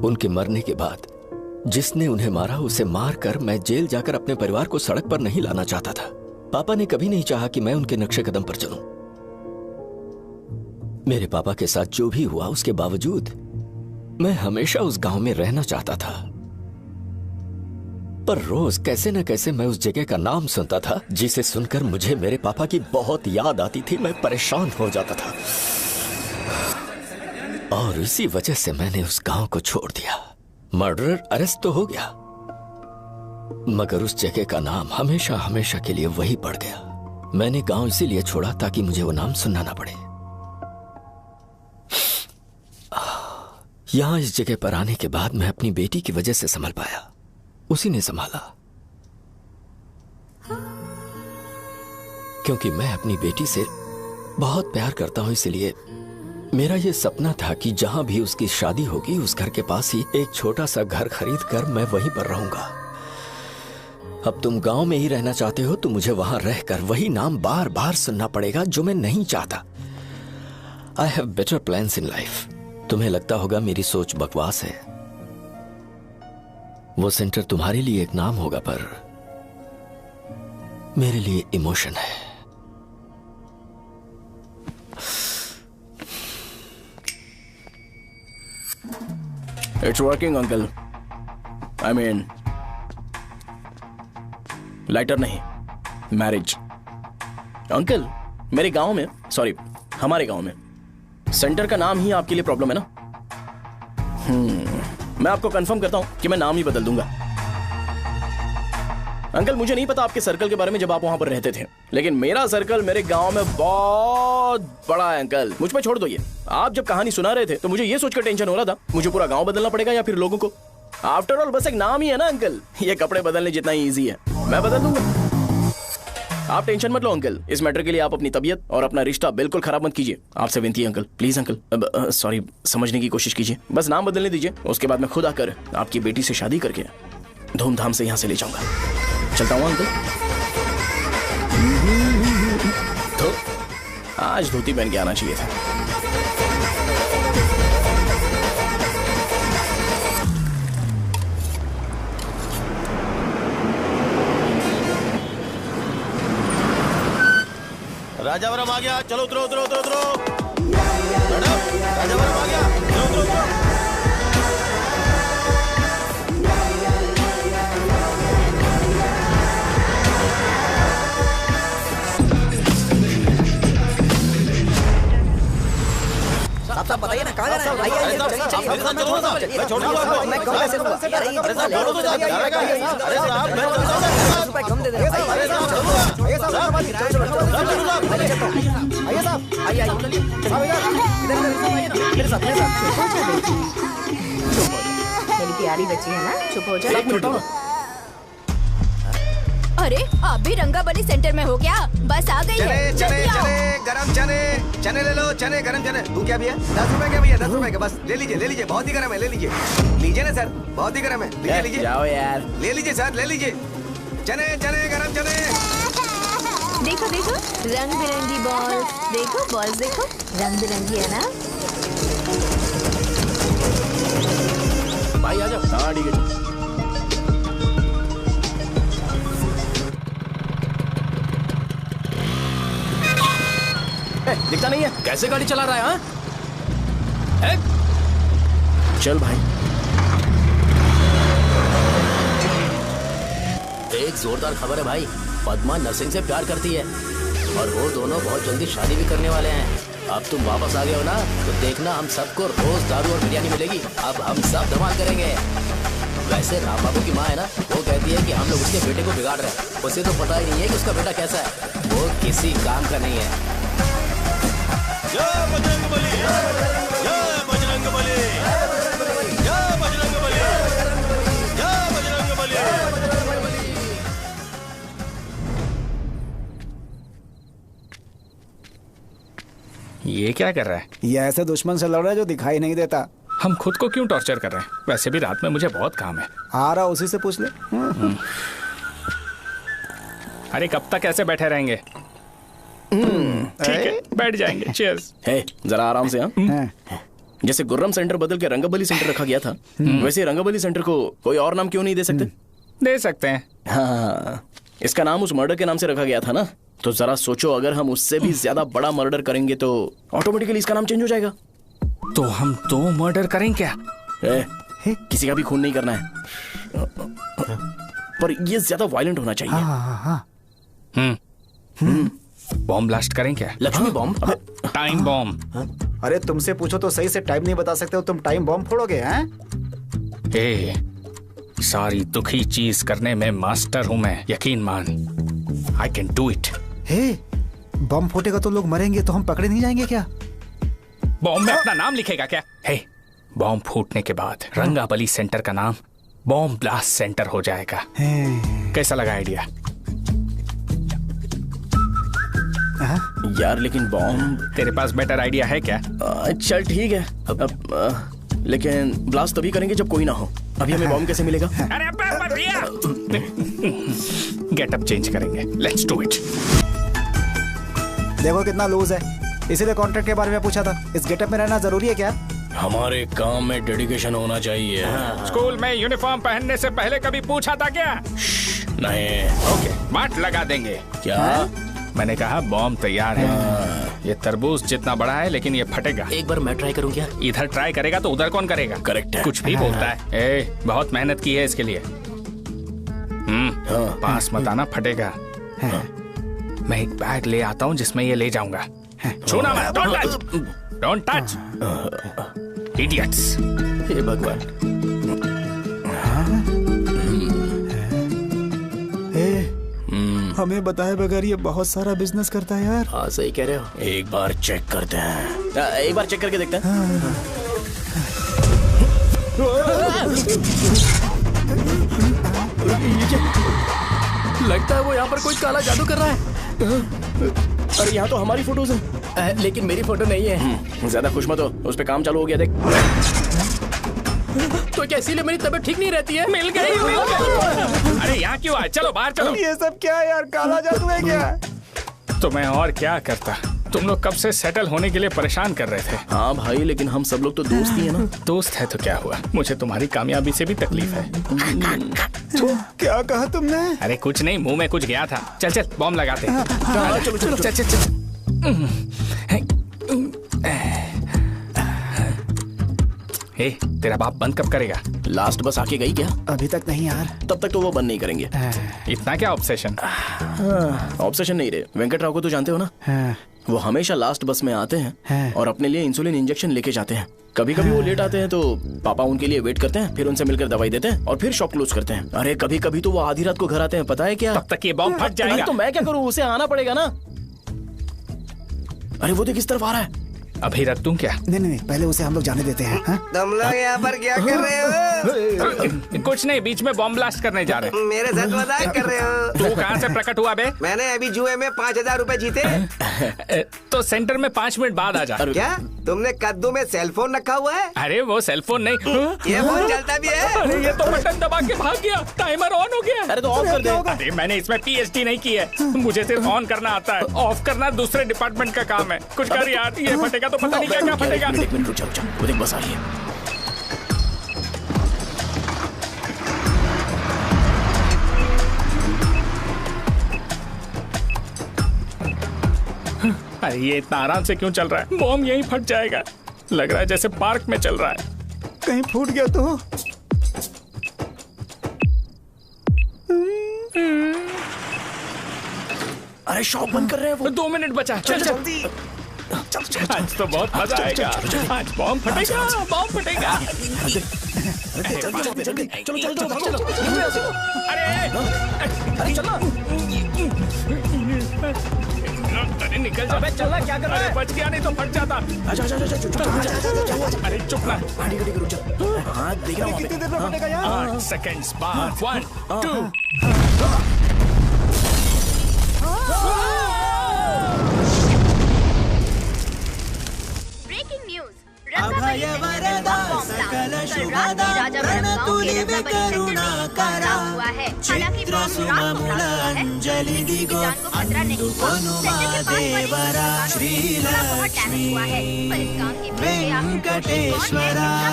उनके मरने के बाद जिसने उन्हें मारा उसे मारकर मैं जेल जाकर अपने परिवार को सड़क पर नहीं लाना चाहता था। पापा ने कभी नहीं चाहा कि मैं उनके नक्शे कदम पर चलूं। मेरे पापा के साथ जो भी हुआ, उसके बावजूद मैं हमेशा उस गांव में रहना चाहता था। पर रोज कैसे न कैसे मैं उस जगह का नाम सुनता था, जिसे सुनकर मुझे मेरे पापा की बहुत याद आती थी। मैं परेशान हो जाता था, और इसी वजह से मैंने उस गांव को छोड़ दिया। मर्डरर अरेस्ट तो हो गया, मगर उस जगह का नाम हमेशा हमेशा के लिए वही पड़ गया। मैंने गांव इसीलिए छोड़ा ताकि मुझे वो नाम सुनना ना पड़े। यहां इस जगह पर आने के बाद मैं अपनी बेटी की वजह से संभल पाया, उसी ने संभाला। क्योंकि मैं अपनी बेटी से बहुत प्यार करता हूं, इसलिए मेरा यह सपना था कि जहां भी उसकी शादी होगी, उस घर के पास ही एक छोटा सा घर खरीद कर मैं वहीं पर रहूंगा। अब तुम गांव में ही रहना चाहते हो तो मुझे वहां रहकर वही नाम बार बार सुनना पड़ेगा, जो मैं नहीं चाहता। I have better plans in life. तुम्हें लगता होगा मेरी सोच बकवास है। वो सेंटर तुम्हारे लिए एक नाम होगा, पर मेरे लिए इमोशन है। It's working, uncle. I mean, lighter नहीं, मैरिज। अंकल, मेरे गांव में, सॉरी, हमारे गांव में सेंटर का नाम ही आपके लिए प्रॉब्लम है ना? मैं आपको कंफर्म करता हूं कि मैं नाम ही बदल दूंगा। अंकल, मुझे नहीं पता आपके सर्कल के बारे में जब आप वहां पर रहते थे, लेकिन मेरा सर्कल मेरे गांव में बहुत बड़ा है अंकल। मुझ पे छोड़ दो ये। आप जब कहानी सुना रहे थे तो मुझे ये सोचकर टेंशन हो रहा था मुझे पूरा गांव बदलना पड़ेगा या फिर लोगों को। आफ्टर ऑल बस एक नाम ही है ना अंकल, ये कपड़े बदलने जितना ही इजी है। मैं बदल दूंगा। आप टेंशन मत लो अंकल, इस मैटर के लिए आप अपनी तबीयत और अपना रिश्ता बिल्कुल खराब मत कीजिए। आपसे विनती है अंकल, प्लीज अंकल। सॉरी, समझने की कोशिश कीजिए, बस नाम बदलने दीजिए, उसके बाद मैं खुद आकर आपकी बेटी से शादी करके धूमधाम से यहाँ से ले जाऊंगा। चलता हूँ अंकल। तो आज धोती पहन के आना चाहिए था। राजावरम आ गया, चलो उतरो उतरो उतरो उतरो। मैडम, राजावरम आ गया, चलो उतरो उतरो। साहब बताइए ना कहाँ जाना है? आइए मैं छोड़ दूंगा आपको। मैं कम पैसे दूंगा। अरे साहब छोड़ो तो साहब, अरे साहब मैं रुपए कम दे दे। अरे साहब आइए साहब, आइए मेरे साथ मेरी प्यारी बच्ची है ना, चुप हो एक मिनट जाओ। रुको। अरे आप भी रंगाबली सेंटर में हो क्या? बस आ गई है, चने जल्दी आओ। चने गरम चने, चने ले लो, चने गरम चने। तू क्या भैया? 10 रुपए के भैया, 10 रुपए के, बस ले लीजिए, बहुत ही गरम है, ले लीजिए। लीजिए ना सर, बहुत ही गरम है, लीजिए जाओ यार, ले लीजिए सर, ले लीजिए। चने चने गरम चने। देखो देखो रंग बिरंगी बॉल्स, देखो बॉल्स देखो, रंग बिरंगी है ना। भाई आ जाओ। हाँ ठीक है। दिखता नहीं है, कैसे गाड़ी चला रहा है? हाँ? चल भाई। एक जोरदार खबर है भाई, पद्मा नरसिंह से प्यार करती है और वो दोनों बहुत जल्दी शादी भी करने वाले हैं। अब तुम वापस आ गए हो ना, तो देखना हम सबको रोज दारू और बिरयानी मिलेगी। अब हम सब धमाल करेंगे। वैसे राम बाबू की माँ है ना, वो कहती है कि हम लोग उसके बेटे को बिगाड़ रहे हैं। उसे तो पता ही नहीं है कि उसका बेटा कैसा है, वो किसी काम का नहीं है। जय बजरंगबली, जय बजरंगबली, जय बजरंगबली, जय बजरंगबली। ये क्या कर रहा है? ये ऐसे दुश्मन से लड़ रहा है जो दिखाई नहीं देता। हम खुद को क्यों टॉर्चर कर रहे हैं? वैसे भी रात में मुझे बहुत काम है। आ रहा उसी से पूछ ले। अरे कब तक ऐसे बैठे रहेंगे? ठीक है, बैठ जाएंगे। चीयर्स। हे, जरा आराम से। हाँ, जैसे गुर्रम सेंटर बदल के रंगाबली सेंटर रखा गया था, वैसे रंगाबली सेंटर को कोई और नाम क्यों नहीं दे सकते? दे सकते हैं। हाँ, इसका नाम उस मर्डर के नाम से रखा गया था ना, तो जरा सोचो, अगर हम उससे भी ज्यादा बड़ा मर्डर करेंगे तो ऑटोमेटिकली इसका नाम चेंज हो जाएगा। तो हम 2 मर्डर करें क्या? किसी का भी खून नहीं करना है, पर ये ज्यादा वायलेंट होना चाहिए। बॉम्ब ब्लास्ट करें क्या? लक्ष्मी बॉम्ब? Time bomb. अरे तुमसे पूछो तो सही से टाइम नहीं बता सकते हो, तुम टाइम बॉम्ब फोड़ोगे? हैं? ए, सारी दुखी चीज करने में मास्टर हूं मैं, यकीन मान। I can do it. Hey, bomb फूटेगा तो लोग मरेंगे, तो हम पकड़े नहीं जाएंगे क्या? बॉम्ब में अपना नाम लिखेगा क्या? हे, बॉम्ब फूटने के बाद रंगाबली सेंटर का नाम बॉम्ब ब्लास्ट सेंटर हो जाएगा। कैसा लगा आइडिया? यार लेकिन बॉम्ब, तेरे पास बेटर आइडिया है क्या? चल ठीक है, लेकिन ब्लास्ट तभी करेंगे जब कोई ना हो। अभी हमें बॉम्ब कैसे मिलेगा? अरे भैया, गेटअप चेंज करेंगे। Let's do it. देखो कितना लूज है, इसीलिए कॉन्ट्रैक्ट के बारे में पूछा था। इस गेटअप में रहना जरूरी है क्या? हमारे काम में डेडिकेशन होना चाहिए। स्कूल में यूनिफॉर्म पहनने से पहले कभी पूछा था क्या? नहीं। ओके, बांट लगा देंगे। क्या? मैंने कहा बॉम्ब तैयार है। ये तरबूज जितना बड़ा है, लेकिन ये फटेगा। एक बार मैं ट्राई करूं क्या? इधर ट्राई करेगा तो उधर कौन करेगा? करेक्ट है। कुछ भी बोलता है। ए, बहुत मेहनत की है इसके लिए। पास मत आना, फटेगा। मैं एक बैग ले आता हूँ जिसमें ये ले जाऊंगा। छूना मत, don't touch, don't touch, idiots. हे भगवान। हमें बताए बगैर ये बहुत सारा बिजनेस करता है यार। हाँ सही कह रहे हो। एक बार चेक करते हैं। एक बार चेक करके देखते हैं। लगता है वो यहाँ पर कोई काला जादू कर रहा है। अरे यहाँ तो हमारी फोटोज हैं। लेकिन मेरी फोटो नहीं है। ज्यादा खुश मत हो, उस पे काम चालू हो गया देख। तो क्या इसीलिए मेरी तबीयत ठीक नहीं रहती है? मिल गई। अरे यहाँ क्यों आए? चलो बाहर चलो। ये सब क्या है यार, काला जादू है क्या? तो मैं और क्या करता? तुम लोग कब से सेटल होने के लिए परेशान कर रहे थे। हाँ भाई, लेकिन हम सब लोग तो दोस्त ही है ना। दोस्त है तो क्या हुआ, मुझे तुम्हारी कामयाबी से भी तकलीफ है। क्या कहा तुमने? अरे कुछ नहीं, मुंह में कुछ गया था। चल चल बॉम्ब लगाते हैं। चलो चलो चल चल चल। ए, तेरा बाप बंद कब करेगा? लास्ट बस आके गई क्या? अभी तक नहीं यार। तब तक तो वो बंद नहीं करेंगे। इतना क्या ऑब्सेशन? ऑब्सेशन नहीं रे, वेंकट राव को तो जानते हो ना? वो हमेशा लास्ट बस में आते हैं और अपने लिए इंसुलिन इंजेक्शन लेके जाते हैं। कभी कभी वो लेट आते हैं तो पापा उनके लिए वेट करते हैं, फिर उनसे मिलकर दवाई देते हैं और फिर शॉप क्लोज करते हैं। अरे कभी कभी तो वो आधी रात को घर आते हैं, पता है क्या? तब तक ये बॉम्ब फट जाएगा। तो मैं क्या करूँ, उसे आना पड़ेगा ना। अरे वो देख किस तरफ आ रहा है। अभी रख दूं क्या? नहीं, पहले उसे हम लोग जाने देते हैं। तुम लोग यहाँ पर क्या कर रहे हो? कुछ नहीं, बीच में बॉम्ब ब्लास्ट करने जा रहे। मेरे साथ मजाक कर रहे हो? तू कहाँ से प्रकट हुआ बे? मैंने अभी जुए में 5,000 रुपए जीते। तो सेंटर में 5 मिनट बाद आ जा। क्या तुमने कद्दू में सेलफोन रखा हुआ है? अरे वो सेलफोन नहीं, ये फोन चलता भी है। अरे ये तो बटन दबा के भाग गया, टाइमर ऑन हो गया। अरे तो ऑफ कर दे। अरे मैंने इसमें PhD नहीं की है, मुझे सिर्फ ऑन करना आता है, ऑफ करना दूसरे डिपार्टमेंट का काम है। कुछ कर यार, ये फटेगा तो पता नहीं क्या क्या फटेगा। एक मिनट रुक जाओ, वो देख बस आ रही है। अरे ये इतना आराम से क्यों चल रहा है? बॉम्ब यहीं फट जाएगा। लग रहा है जैसे पार्क में चल रहा है। कहीं फूट गया तो? अरे शॉप बंद कर रहे हैं वो। 2 मिनट बचा, चल जल्दी। आज तो बहुत मजा आएगा। आज बॉम्ब फटेगा, बॉम्ब फटेगा। चलो। अरे चलो। अरे निकल जा। चला क्या कर रहा है? बच गया, नहीं तो फट जाता। अरे चुप ना। हाँ देख रहा हूँ। कितनी देर में फटेगा यार? 8 सेकंड्स बाद 1 2। ब्रेकिंग न्यूज, रंगाबली सेंटर में बॉम्ब ब्लास्ट। कल रात में राजावरम गांव के रंगाबली सेंटर में बॉम्ब हुआ है। हालांकि बॉम्ब रात को ब्लास्ट हुआ है, किसी की जान को खतरा नहीं हुआ। सेंटर के पास वाली थोड़ा बहुत डैमेज हुआ है, पर इस काम के पीछे आखिर कौन है, इसका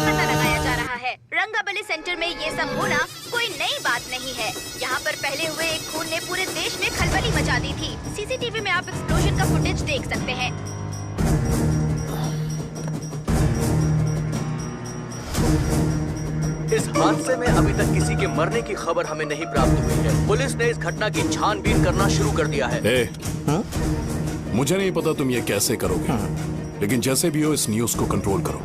पता लगाया जा रहा है। रंगाबली सेंटर में ये सब होना कोई नई बात नहीं है। यहाँ पर पहले हुए एक खून ने पूरे देश में खलबली मचा दी थी। CCTV में आप एक्सप्लोजन का फुटेज देख सकते हैं। इस हादसे में अभी तक किसी के मरने की खबर हमें नहीं प्राप्त हुई है। पुलिस ने इस घटना की छानबीन करना शुरू कर दिया है। मुझे नहीं पता तुम ये कैसे करोगे, लेकिन जैसे भी हो इस न्यूज को कंट्रोल करो।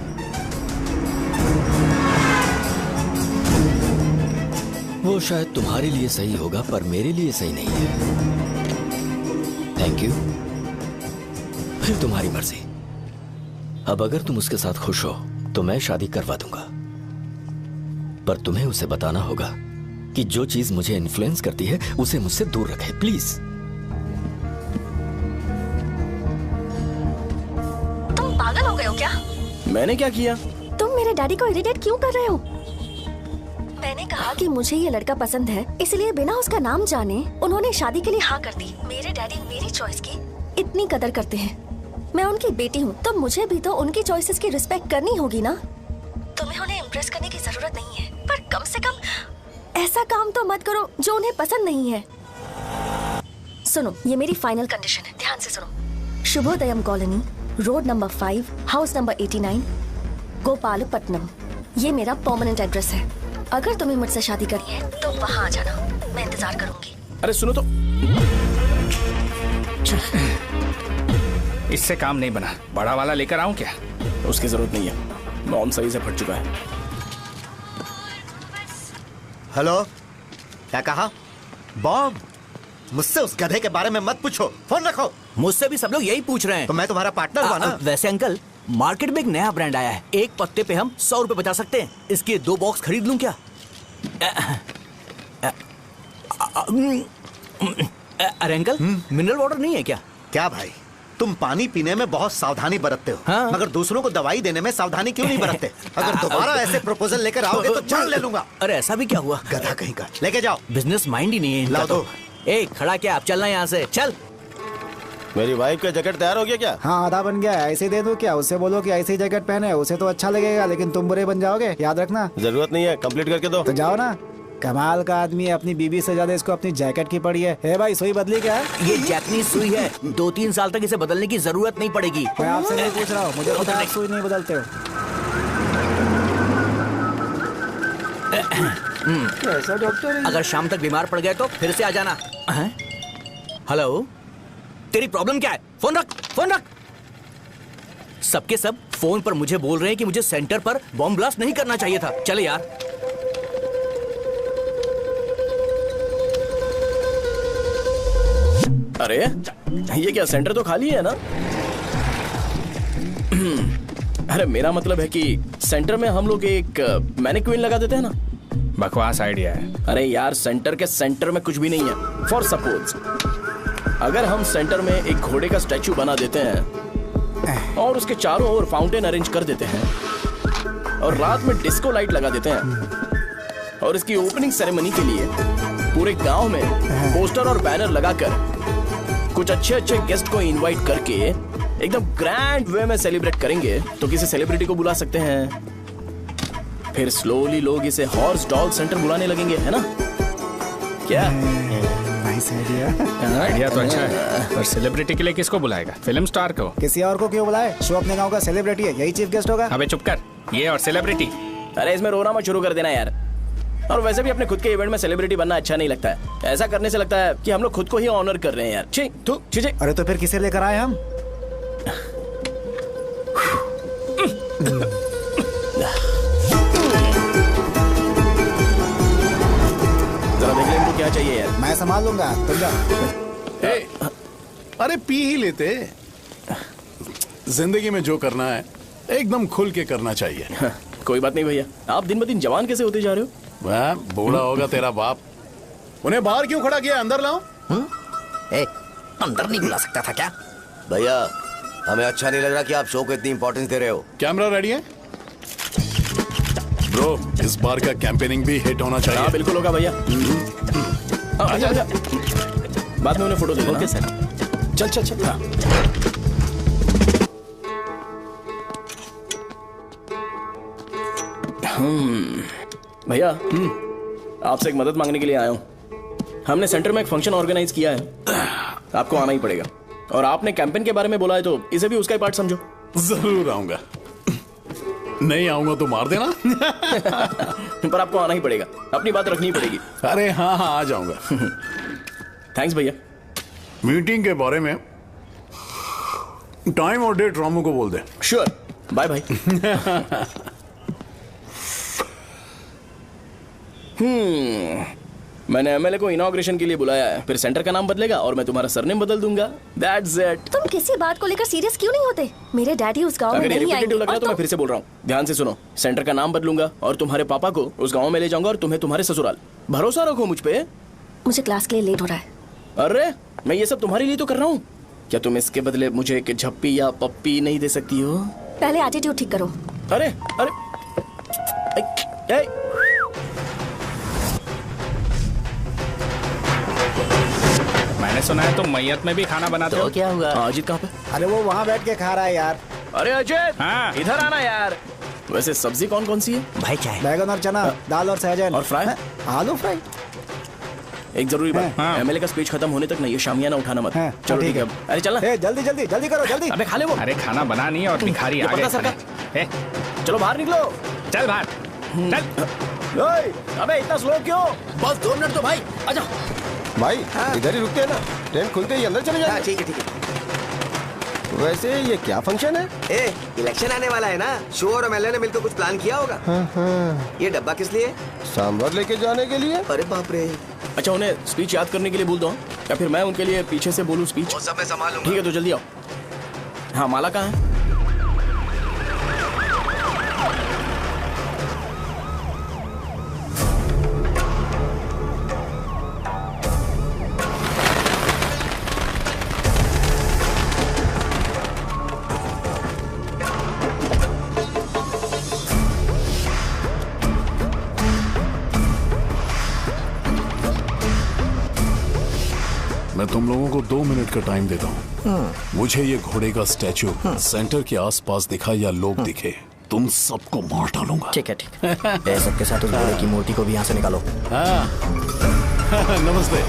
वो शायद तुम्हारे लिए सही होगा, पर मेरे लिए सही नहीं है। Thank you. फिर तुम्हारी मर्जी। अब अगर तुम उसके साथ खुश हो तो मैं शादी करवा दूंगा, पर तुम्हें उसे बताना होगा कि जो चीज मुझे इन्फ्लुएंस करती है उसे मुझसे दूर रखे, प्लीज। तुम पागल हो गए हो क्या? मैंने क्या किया? तुम मेरे डैडी को इरिटेट क्यों कर रहे हो? मैंने कहा कि मुझे ये लड़का पसंद है, इसलिए बिना उसका नाम जाने उन्होंने शादी के लिए हाँ कर दी। मेरे डैडी मेरी चॉइस की इतनी कदर करते हैं। मैं उनकी बेटी हूँ, तो मुझे भी तो उनकी चॉइसेस की रिस्पेक्ट करनी होगी ना। तुम्हें उन्हें इम्प्रेस करने की जरूरत नहीं है, पर कम से कम ऐसा काम तो मत करो जो उन्हें पसंद नहीं है। सुनो, ये मेरी फाइनल कंडीशन है, ध्यान से सुनो। Shubhodayam colony, road number 5, house number 89, Gopalapatnam. ये मेरा परमानेंट एड्रेस है। अगर तुम्हें मुझसे शादी करनी है तो वहाँ आ जाना, मैं इंतजार करूंगी। अरे सुनो तो। इससे काम नहीं बना, बड़ा वाला लेकर आऊं क्या? उसकी जरूरत नहीं है, बॉम्ब सही से फट चुका है। हेलो, क्या कहा? बॉम्ब? मुझसे उस गधे के बारे में मत पूछो, फोन रखो। मुझसे भी सब लोग यही पूछ रहे हैं। तो मैं तुम्हारा पार्टनर हुआ ना? वैसे अंकल, मार्केट में एक नया ब्रांड आया है, एक पत्ते पे हम 100 रुपए बचा सकते हैं। इसके 2 बॉक्स खरीद लूं क्या? अरे अंकल, मिनरल वाटर नहीं है क्या? क्या भाई, तुम पानी पीने में बहुत सावधानी बरतते हो, हाँ? मगर दूसरों को दवाई देने में सावधानी क्यों नहीं बरतते? अगर दोबारा ऐसे प्रपोजल लेकर आओगे तो जान ले लूंगा। अरे ऐसा भी क्या हुआ? गधा कहीं का, लेके जाओ। बिजनेस माइंड ही नहीं है इनका। लाओ दो। ए खड़ा क्या, आप चलना यहाँ से, चल। मेरी वाइफ का जैकेट तैयार हो गया क्या? हाँ आधा बन गया है, ऐसे ही दे दो क्या? उससे बोलो कि ऐसे ही जैकेट पहने, उसे तो अच्छा लगेगा लेकिन तुम बुरे बन जाओगे, याद रखना। जरूरत नहीं है, कंप्लीट करके दो। तो जाओ ना, कमाल का आदमी है, अपनी बीबी से ज्यादा इसको अपनी जैकेट की पड़ी है। भाई सुई बदली क्या? ये जैपनीज सुई है, 2-3 साल तक इसे बदलने की जरूरत नहीं पड़ेगी। मैं आपसे नहीं पूछ रहा हूँ, मुझे पता है आप सुई नहीं बदलते हो। ऐसा डॉक्टर, अगर शाम तक बीमार पड़ गए तो फिर से आ जाना। हेलो, तेरी प्रॉब्लम क्या है? फोन रख, फोन रख। सबके सब फोन पर मुझे बोल रहे हैं कि मुझे सेंटर पर बॉम्ब ब्लास्ट नहीं करना चाहिए था। चले यार। अरे ये क्या, सेंटर तो खाली है ना? अरे मेरा मतलब है कि सेंटर में हम लोग एक मैनिक्विन लगा देते हैं ना। बकवास आइडिया है। अरे यार, सेंटर के सेंटर में कुछ भी नहीं है। फॉर सपोज अगर हम सेंटर में एक घोड़े का स्टैचू बना देते हैं और उसके चारों ओर फाउंटेन अरेंज कर देते हैं और रात में डिस्को लाइट लगा देते हैं और इसकी ओपनिंग सेरेमनी के लिए पूरे गांव में पोस्टर और बैनर लगाकर कुछ अच्छे अच्छे गेस्ट को इनवाइट करके एकदम ग्रैंड वे में सेलिब्रेट करेंगे, तो किसी सेलिब्रिटी को बुला सकते हैं। फिर स्लोली लोग इसे हॉर्स डॉग सेंटर बुलाने लगेंगे, है ना? क्या नाइस आइडिया। आइडिया तो अच्छा है, पर सेलिब्रिटी के लिए किसको बुलाएगा? फिल्म स्टार को। किसी और को क्यों बुलाए? शो अपने गांव का सेलिब्रिटी है, यही चीफ गेस्ट होगा। अबे चुप कर, ये और सेलिब्रिटी। अरे इसमें रोना मत शुरू कर देना यार। और वैसे भी अपने खुद के इवेंट में सेलिब्रिटी बनना अच्छा नहीं लगता है। ऐसा करने से लगता है कि हम लोग खुद को ही ऑनर कर रहे हैं यार। छी तू छी। अरे तो फिर किसे लेकर आए हम? जरा देख ले इनको क्या चाहिए यार। मैं संभाल लूंगा, तुम जाओ। अरे पी ही लेते। जिंदगी में जो करना है एकदम खुल के करना चाहिए। कोई बात नहीं भैया, आप दिन ब दिन जवान कैसे होते जा रहे हो? वह बूढ़ा होगा तेरा बाप। उन्हें बाहर क्यों खड़ा किया? अंदर लाओ। अंदर नहीं बुला सकता था क्या? भैया हमें अच्छा नहीं लग रहा कि आप शो को इतनी इंपॉर्टेंस दे रहे हो। कैमरा रेडी है ब्रो? इस बार का कैंपेनिंग भी हिट होना चाहिए। हाँ बिल्कुल होगा भैया। अच्छा बाद में उन्हें फोटो दे देना। Okay sir. चल चल चल। हाँ। भैया आपसे एक मदद मांगने के लिए आया हूँ। हमने सेंटर में एक फंक्शन ऑर्गेनाइज किया है, आपको आना ही पड़ेगा। और आपने कैंपेन के बारे में बोला है तो इसे भी उसका ही पार्ट समझो। जरूर आऊंगा। नहीं आऊंगा तो मार देना। पर आपको आना ही पड़ेगा, अपनी बात रखनी पड़ेगी। अरे हाँ हाँ आ जाऊंगा। थैंक्स भैया। मीटिंग के बारे में टाइम और डेट रामू को बोल दे। Sure, bye bye. मैंने एमएलए को इनॉग्रेशन के लिए बुलाया है, फिर सेंटर का नाम बदलेगा और मैं तुम्हारा सरनेम बदल दूंगा। That's it. तुम किसी बात को लेकर सीरियस क्यों नहीं होते? मेरे डैडी उस गांव में अगर ये नहीं रिपीटेटिव आएंगे। लग रहा है तो मैं फिर से बोल रहा हूँ, ध्यान से सुनो। सेंटर का नाम बदलूंगा और तुम्हारे पापा को उस गांव में ले जाऊंगा और तुम्हें तुम्हारे ससुराल। भरोसा रखो मुझ पे। मुझे क्लास के लिए लेट हो रहा है। अरे मैं ये सब तुम्हारे लिए तो कर रहा हूँ। क्या तुम इसके बदले मुझे एक झप्पी या पप्पी नहीं दे सकती हो? पहले एटीट्यूड ठीक करो। अरे अरे मैंने सुना है तुम मैयत में भी खाना बनाते हो। क्या हुआ? अजीत कहाँ पे? अरे वो वहाँ बैठ के खा रहा है यार। अरे अजीत हाँ। इधर आना यार। वैसे सब्जी कौन कौन सी है? भाई चाय। बैगन और चना, दाल और सहजन और फ्राई? आलू फ्राई। एक जरूरी बात, हाँ। एमएलए का स्पीच खत्म होने तक ना ये शामियाना उठाना मत। हाँ, चलो ठीक ठीक है। अरे चलना। जल्दी जल्दी जल्दी करो, जल्दी। अबे खा ले वो। अरे खाना बना नहीं है और भिखारी आ गए खाने। चलो बाहर निकलो। चल बाहर चल। अबे इतना स्लो क्यों? बस 2 मिनट तो भाई। आजा भाई इधर ही रुकते हैं ना, ट्रेन खुलते ही अंदर चले जाए। ठीक है। वैसे ये क्या फंक्शन है? इलेक्शन आने वाला है ना, शो और एमएलए ने मिलकर कुछ प्लान किया होगा। ये डब्बा किस लिए? सांभर लेके जाने के लिए। अरे बाप रे। अच्छा उन्हें स्पीच याद करने के लिए बोल दो या फिर मैं उनके लिए पीछे से बोलूं स्पीच? वो सब मैं संभालूंगा। ठीक है तो जल्दी आओ। हाँ माला कहाँ है? लोगों को 2 मिनट का टाइम देता हूँ। मुझे ये घोड़े का स्टैचू सेंटर के आसपास दिखा या लोग दिखे, तुम सबको मार डालूंगा। ठीक है ठीक है। सबके साथ उस घोड़े की मूर्ति को भी यहाँ से निकालो। नमस्ते।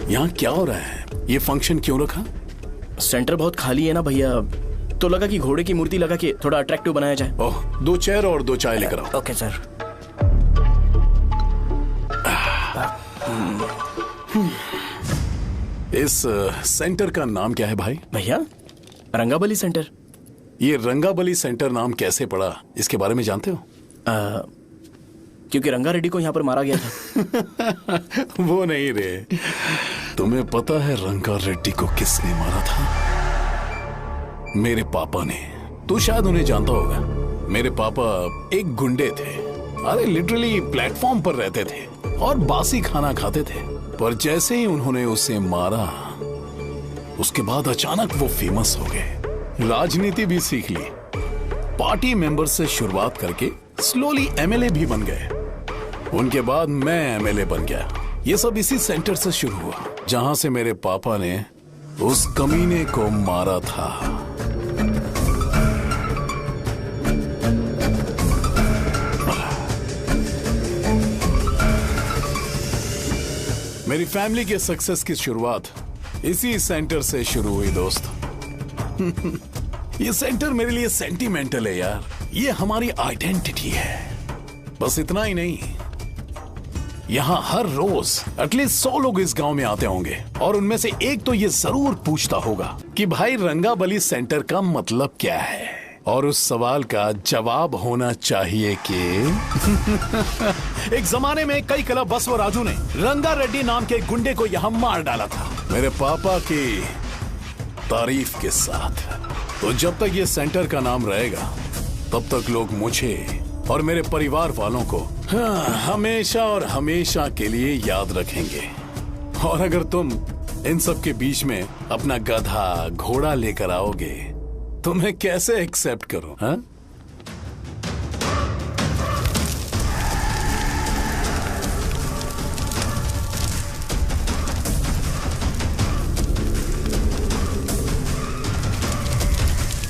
यहाँ क्या हो रहा है? ये फंक्शन क्यों रखा? सेंटर बहुत खाली है ना भैया, तो लगा कि घोड़े की मूर्ति लगा के थोड़ा अट्रैक्टिव बनाया जाए। ओह, 2 चेयर और 2 चाय लेकर आओ। Okay sir. इस सेंटर का नाम क्या है भाई? भैया रंगाबली सेंटर। ये रंगाबली सेंटर नाम कैसे पड़ा, इसके बारे में जानते हो? क्योंकि रंगा रेड्डी को यहाँ पर मारा गया था। वो नहीं रे, तुम्हें पता है रंगा रेड्डी को किसने मारा था? मेरे पापा ने। तू शायद उन्हें जानता होगा। मेरे पापा एक गुंडे थे। अरे लिटरली प्लेटफॉर्म पर रहते थे और बासी खाना खाते थे। पर जैसे ही उन्होंने उसे मारा, उसके बाद अचानक वो फेमस हो गए। राजनीति भी सीख ली, पार्टी मेंबर से शुरुआत करके स्लोली एमएलए भी बन गए। उनके बाद मैं एमएलए बन गया। ये सब इसी सेंटर से शुरू हुआ, जहां से मेरे पापा ने उस कमीने को मारा था। मेरी फैमिली के सक्सेस की शुरुआत इसी सेंटर से शुरू हुई दोस्त। ये सेंटर मेरे लिए सेंटिमेंटल है यार। ये हमारी आइडेंटिटी है। बस इतना ही नहीं, यहाँ हर रोज एटलीस्ट 100 लोग इस गांव में आते होंगे और उनमें से एक तो ये जरूर पूछता होगा कि भाई रंगाबली सेंटर का मतलब क्या है। और उस सवाल का जवाब होना चाहिए कि एक जमाने में कई क्लब बसव राजू ने रंगा रेड्डी नाम के गुंडे को यहाँ मार डाला था, मेरे पापा की तारीफ के साथ। तो जब तक ये सेंटर का नाम रहेगा, तब तक लोग मुझे और मेरे परिवार वालों को हमेशा और हमेशा के लिए याद रखेंगे। और अगर तुम इन सब के बीच में अपना गधा घोड़ा लेकर आओगे तो मैं कैसे एक्सेप्ट करूं? हाँ?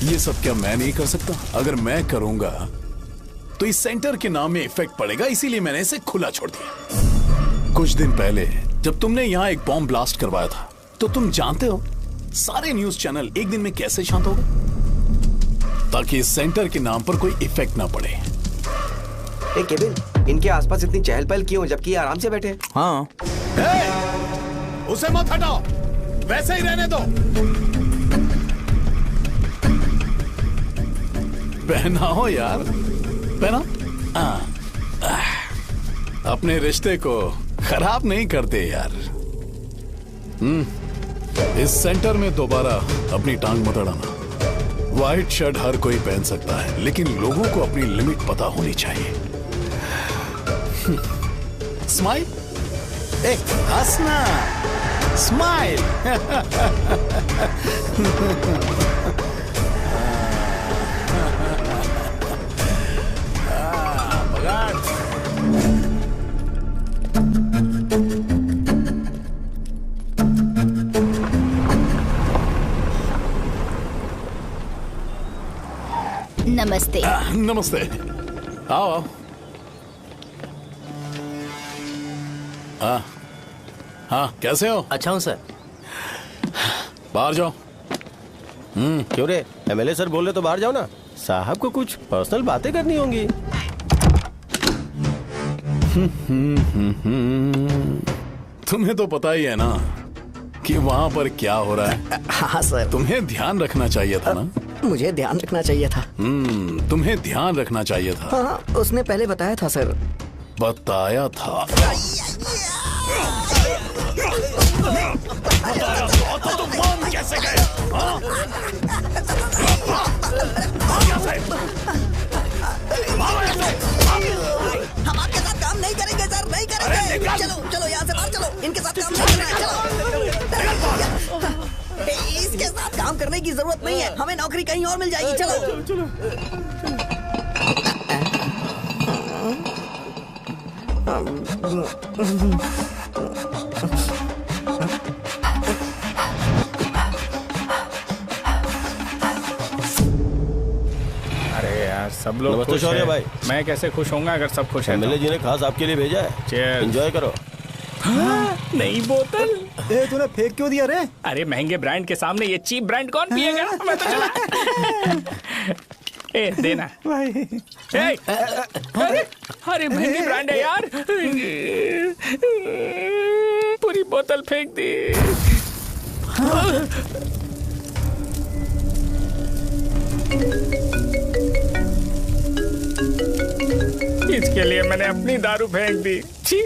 ये सब क्या मैं नहीं कर सकता? अगर मैं करूंगा तो इस सेंटर के नाम में इफेक्ट पड़ेगा, इसीलिए मैंने इसे खुला छोड़ दिया। कुछ दिन पहले जब तुमने यहाँ एक बॉम्ब ब्लास्ट करवाया था, तो तुम जानते हो सारे न्यूज चैनल एक दिन में कैसे शांत हो गए? ताकि इस सेंटर के नाम पर कोई इफेक्ट ना पड़े। केविन, इनके आसपास इतनी चहल पहल क्यों जबकि ये आराम से बैठे? हाँ। उसे मत हटाओ, वैसे ही रहने दो। पहनाओ यार, पहना। अपने रिश्ते को खराब नहीं करते यार। इस सेंटर में दोबारा अपनी टांग मत अड़ाना। व्हाइट शर्ट हर कोई पहन सकता है, लेकिन लोगों को अपनी लिमिट पता होनी चाहिए। स्माइल, हंसना, स्माइल। नमस्ते। नमस्ते, आओ। हाँ, कैसे हो? अच्छा हूँ सर। बाहर जाओ। क्यों रे, एमएलए सर बोल रहे तो बाहर जाओ ना। साहब को कुछ पर्सनल बातें करनी होंगी। तुम्हें तो पता ही है ना कि वहाँ पर क्या हो रहा है। हाँ सर। तुम्हें ध्यान रखना चाहिए था ना। मुझे ध्यान रखना चाहिए था। तुम्हें ध्यान रखना चाहिए था। हाँ, उसने पहले बताया था सर। बताया था। तो तुम मान कैसे गए? हम आपके साथ काम नहीं करेंगे सर, नहीं करेंगे। चलो चलो यहाँ से बाहर चलो, इनके साथ काम नहीं करना है। चलो इसके साथ काम करने की जरूरत नहीं है, हमें नौकरी कहीं और मिल जाएगी। चलो अरे यार सब लोग नमस्ते खुश शौर्य हैं। भाई। मैं कैसे खुश होऊंगा अगर सब खुश हैं एमएलए जी ने खास आपके लिए भेजा है। Cheers। एंजॉय करो। नई बोतल। तूने फेंक क्यों दिया रे? अरे महंगे ब्रांड के सामने ये चीप ब्रांड कौन पिएगा? मैं तो चला। ए देना भाई। अरे महंगी ब्रांड है यार। पूरी बोतल फेंक दी। इसके लिए मैंने अपनी दारू फेंक दी। छी।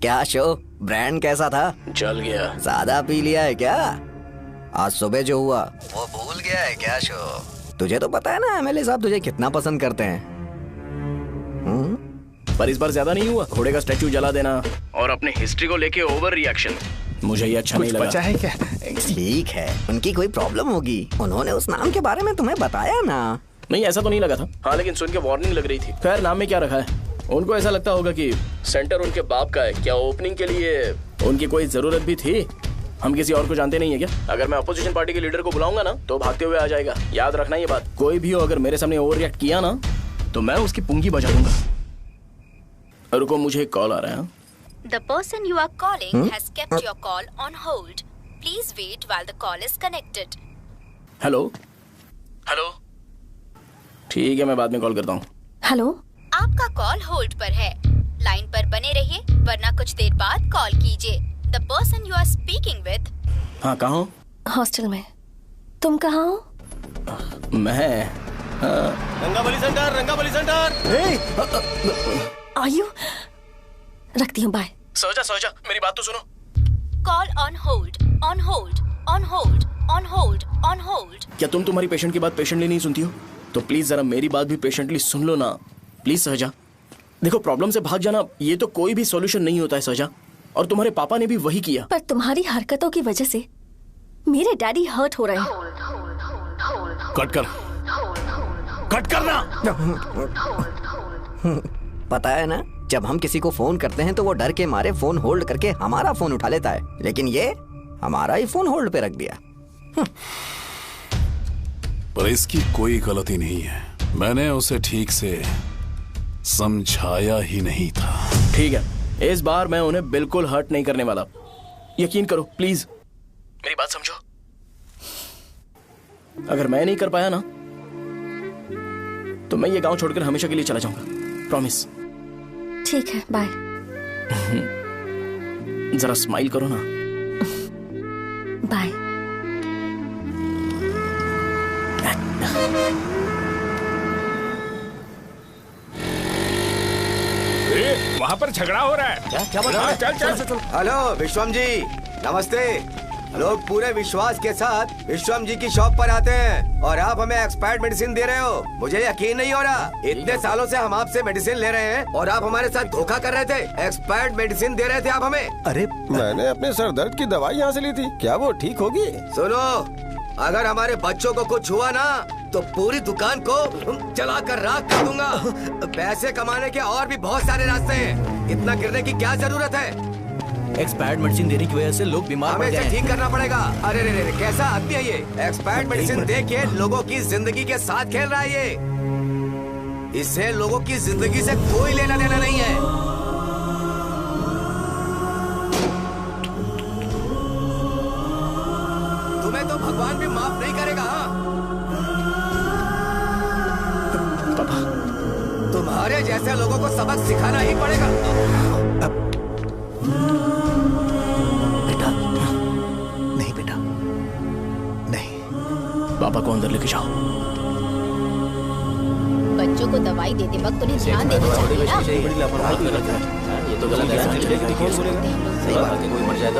क्या शो, ब्रांड कैसा था? चल गया। ज्यादा पी लिया है क्या? आज सुबह जो हुआ वो भूल गया है क्या शो? तुझे तो पता है ना एमएलए साहब तुझे कितना पसंद करते हैं। पर इस बार ज्यादा नहीं हुआ। घोड़े का स्टैचू जला देना और अपने हिस्ट्री को लेके ओवर रिएक्शन, मुझे ये अच्छा नहीं लगा। बचा है क्या? ठीक है, उनकी कोई प्रॉब्लम होगी, उन्होंने उस नाम के बारे में तुम्हें बताया ना? नहीं ऐसा तो नहीं लगा था। हाँ लेकिन सुन के वार्निंग लग रही थी। खैर नाम में क्या रखा है, उनको ऐसा लगता होगा कि सेंटर उनके बाप का है। क्या ओपनिंग के लिए उनकी कोई जरूरत भी थी? हम किसी और को जानते नहीं है क्या? अगर मैं अपोजिशन पार्टी के लीडर को बुलाऊंगा ना तो भागते हुए आ जाएगा। याद रखना ये बात। कोई भी हो अगर मेरे सामने ओवर रिएक्ट किया ना तो मैं उसकी पुंगी बजा दूंगा। रुको मुझे एक कॉल आ रहा है। The person you are calling has kept your call on hold. Please wait while the call is connected. Hello hello, ठीक है मैं बाद में कॉल करता हूँ। हेलो, आपका कॉल होल्ड पर है, लाइन पर बने रहिए वरना कुछ देर बाद कॉल कीजिए। The person you are speaking with। हाँ कहाँ हो? हॉस्टल में। तुम कहाँ हो? मैं रंगाबली सेंटर, रंगाबली सेंटर। आयु, रखती हूँ, बाय। सोचा मेरी बात तो सुनो। Call on hold, on hold, on hold, on hold, on hold। क्या तुम तुम्हारी पेशेंट की बात पेशेंटली नहीं सुनती हो? तो प्लीज जरा मेरी बात भी पेशेंटली सुन लो ना। प्लीज सहजा, देखो प्रॉब्लम से भाग जाना ये तो कोई भी सॉल्यूशन नहीं होता है सहजा, और तुम्हारे पापा ने भी वही किया। पर तुम्हारी हरकतों की वजह से मेरे डैडी हर्ट हो रहे हैं। कट करना। पता है ना, जब हम किसी को फोन करते हैं तो वो डर के मारे फोन होल्ड करके हमारा फोन उठा लेता है, लेकिन ये हमारा ही फोन होल्ड पे रख दिया। पर इसकी कोई गलती नहीं है, मैंने उसे ठीक से समझाया ही नहीं था। ठीक है, इस बार मैं उन्हें बिल्कुल हर्ट नहीं करने वाला, यकीन करो प्लीज। मेरी बात समझो। अगर मैं नहीं कर पाया ना तो मैं ये गांव छोड़कर हमेशा के लिए चला जाऊंगा, प्रॉमिस। ठीक है, बाय। जरा स्माइल करो ना। बाय। वहाँ पर झगड़ा हो रहा है। क्या बात है? चल। हेलो विश्वम जी, नमस्ते। लोग पूरे विश्वास के साथ विश्वम जी की शॉप पर आते हैं और आप हमें एक्सपायर्ड मेडिसिन दे रहे हो। मुझे यकीन नहीं हो रहा, इतने सालों से हम आपसे मेडिसिन ले रहे हैं और आप हमारे साथ धोखा कर रहे थे। एक्सपायर्ड मेडिसिन दे रहे थे आप हमें। अरे मैंने अपने सर दर्द की दवाई यहाँ से ली थी, क्या वो ठीक होगी? सुनो, अगर हमारे बच्चों को कुछ हुआ ना तो पूरी दुकान को जला कर राख कर दूंगा। पैसे कमाने के और भी बहुत सारे रास्ते हैं, इतना गिरने की क्या जरूरत है? एक्सपायर्ड मेडिसिन देने की वजह से लोग बीमार पड़ हमें गए इसे हैं। ठीक करना पड़ेगा। अरे रे कैसा आदमी है ये? एक्सपायर्ड मेडिसिन दे के लोगों की जिंदगी के साथ खेल रहा है ये। इससे लोगों की जिंदगी से कोई लेना देना नहीं है। तुम्हें तो भगवान भी माफ नहीं करेगा। पापा, तुम्हारे जैसे लोगों को सबक सिखाना ही पड़ेगा। पापा को अंदर लेके जाओ। बच्चों को दवाई देते वक्त उन्हें ध्यान देना चाहिए ना। तो गलत है ना? सही बात है, कोई मर जाए तो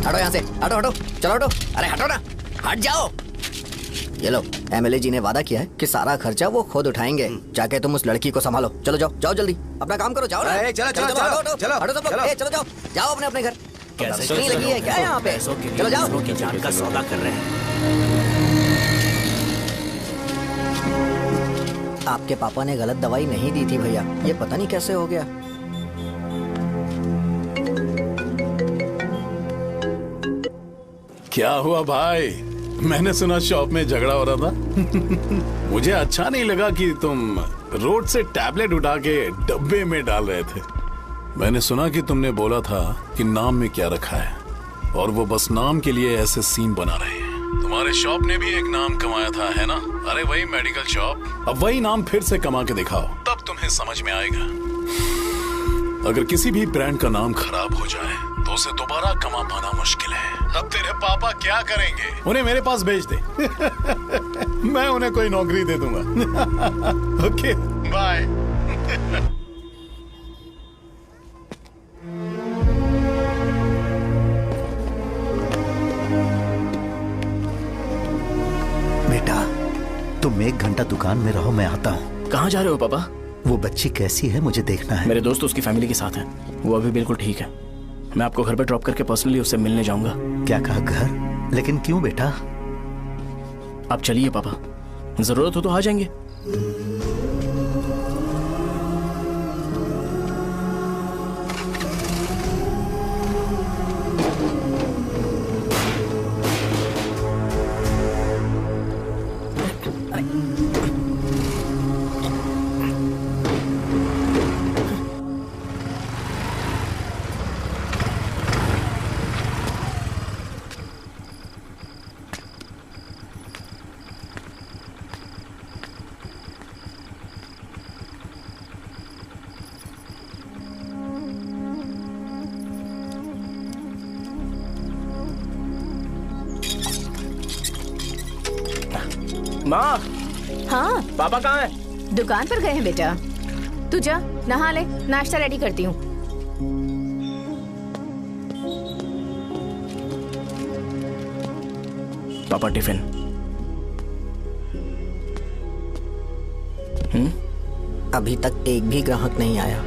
हटो यहाँ से, हटो हटो, चलो हटो, अरे हटो ना, हट जाओ। ये लो, एमएलए जी ने वादा किया है कि सारा खर्चा वो खुद उठाएंगे। जाके तुम उस लड़की को संभालो। चलो जाओ, जाओ जल्दी, अपना काम करो, जाओ ना। चलो चलो चलो हटो चलो हटो सब लोग, चलो जाओ, जाओ अपने अपने घर। कैसे नहीं लगी है क्या यहाँ पे? चलो जाओ। की जान का सौदा कर रहे हैं। आपके पापा ने गलत दवाई नहीं दी थी भैया, ये पता नहीं कैसे हो गया। क्या हुआ भाई? मैंने सुना शॉप में झगड़ा हो रहा था। मुझे अच्छा नहीं लगा कि तुम रोड से टैबलेट उठा के डब्बे में डाल रहे थे। मैंने सुना कि तुमने बोला था कि नाम में क्या रखा है, और वो बस नाम के लिए ऐसे सीन बना रहे हैं। तुम्हारे शॉप ने भी एक नाम कमाया था, है ना? अरे वही मेडिकल शॉप। अब वही नाम फिर से कमा के दिखाओ, तब तुम्हें समझ में आएगा। अगर किसी भी ब्रांड का नाम खराब हो जाए तो उसे दोबारा कमा पाना मुश्किल है। अब तेरे पापा क्या करेंगे? उन्हें मेरे पास भेज दे। मैं उन्हें कोई नौकरी दे दूंगा। Okay bye. बेटा, तुम 1 घंटा दुकान में रहो, मैं आता हूँ। कहाँ जा रहे हो पापा? वो बच्ची कैसी है मुझे देखना है। मेरे दोस्त उसकी फैमिली के साथ है, वो अभी बिल्कुल ठीक है। मैं आपको घर पे ड्रॉप करके पर्सनली उससे मिलने जाऊंगा। क्या कहा घर? लेकिन क्यों बेटा? आप चलिए पापा, जरूरत हो तो आ जाएंगे। माँ। हाँ पापा कहाँ हैं? दुकान पर गए हैं बेटा। तू जा नहा ले, नाश्ता रेडी करती हूँ। पापा टिफिन। अभी तक एक भी ग्राहक नहीं आया।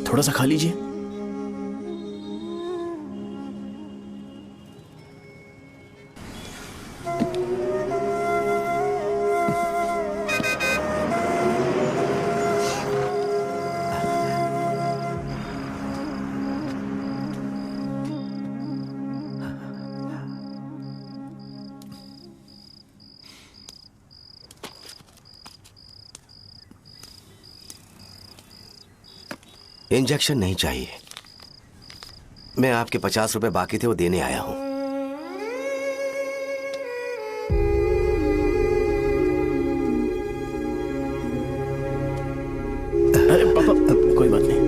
थोड़ा सा खा लीजिए। इंजेक्शन नहीं चाहिए। मैं आपके 50 रुपए बाकी थे, वो देने आया हूं। अरे पापा, कोई बात नहीं।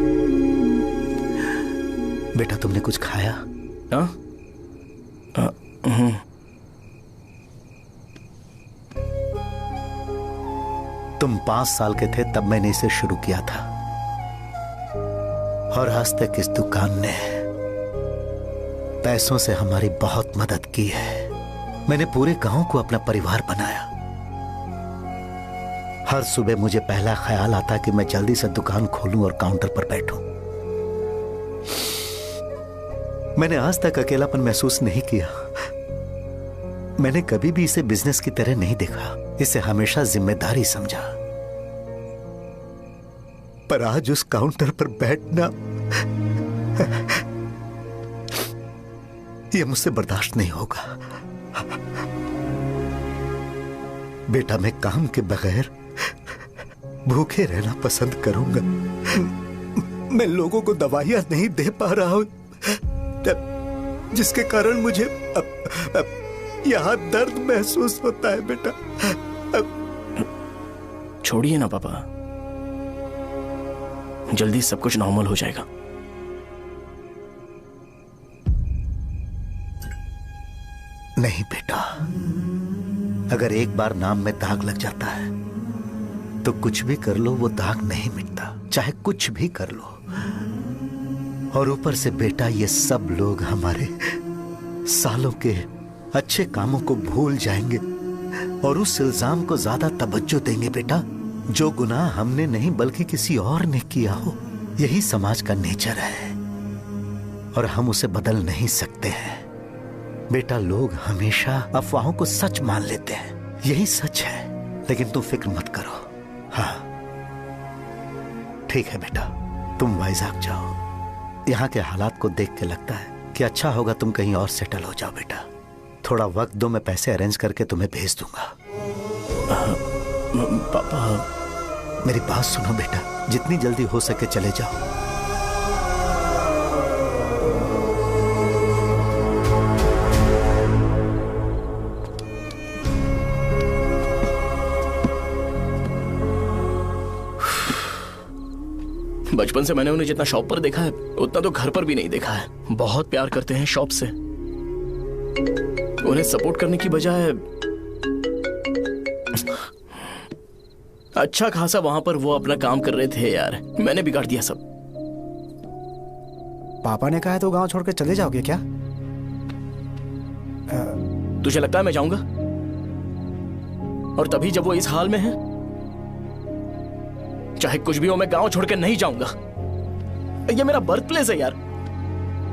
बेटा तुमने कुछ खाया? हाँ? तुम 5 साल के थे तब मैंने इसे शुरू किया था, और आज तक इस दुकान ने पैसों से हमारी बहुत मदद की है। मैंने पूरे गांव को अपना परिवार बनाया। हर सुबह मुझे पहला ख्याल आता कि मैं जल्दी से दुकान खोलूं और काउंटर पर बैठूं। मैंने आज तक अकेलापन महसूस नहीं किया। मैंने कभी भी इसे बिजनेस की तरह नहीं देखा, इसे हमेशा जिम्मेदारी समझा। पर आज उस काउंटर पर बैठना यह मुझसे बर्दाश्त नहीं होगा। बेटा, मैं काम के बगैर भूखे रहना पसंद करूंगा। मैं लोगों को दवाइयां नहीं दे पा रहा हूं, जिसके कारण मुझे यहां दर्द महसूस होता है। बेटा, छोड़िए ना पापा, जल्दी सब कुछ नॉर्मल हो जाएगा। नहीं बेटा, अगर एक बार नाम में दाग लग जाता है तो कुछ भी कर लो वो दाग नहीं मिटता, चाहे कुछ भी कर लो। और ऊपर से बेटा, ये सब लोग हमारे सालों के अच्छे कामों को भूल जाएंगे और उस इल्जाम को ज्यादा तवज्जो देंगे बेटा, जो गुनाह हमने नहीं बल्कि किसी और ने किया हो। यही समाज का नेचर है और हम उसे बदल नहीं सकते हैं। बेटा, लोग हमेशा अफवाहों को सच मान लेते हैं, यही सच है। लेकिन तुम फिक्र मत करो। हाँ ठीक है बेटा, तुम वाइजाग जाओ। यहाँ के हालात को देख के लगता है कि अच्छा होगा तुम कहीं और सेटल हो जाओ। बेटा, थोड़ा वक्त दो, मैं पैसे अरेंज करके तुम्हें भेज दूंगा। पापा, मेरी बात सुनो बेटा, जितनी जल्दी हो सके चले जाओ। बचपन से मैंने उन्हें जितना शॉप पर देखा है उतना तो घर पर भी नहीं देखा है। बहुत प्यार करते हैं शॉप से। उन्हें सपोर्ट करने की बजाय अच्छा खासा वहां पर वो अपना काम कर रहे थे। यार, मैंने बिगाड़ दिया सब। पापा ने कहा है तो गांव छोड़ के चले जाओगे क्या? तुझे लगता है मैं जाऊंगा? और तभी जब वो इस हाल में है, चाहे कुछ भी हो मैं गांव छोड़ के नहीं जाऊंगा। ये मेरा बर्थ प्लेस है यार।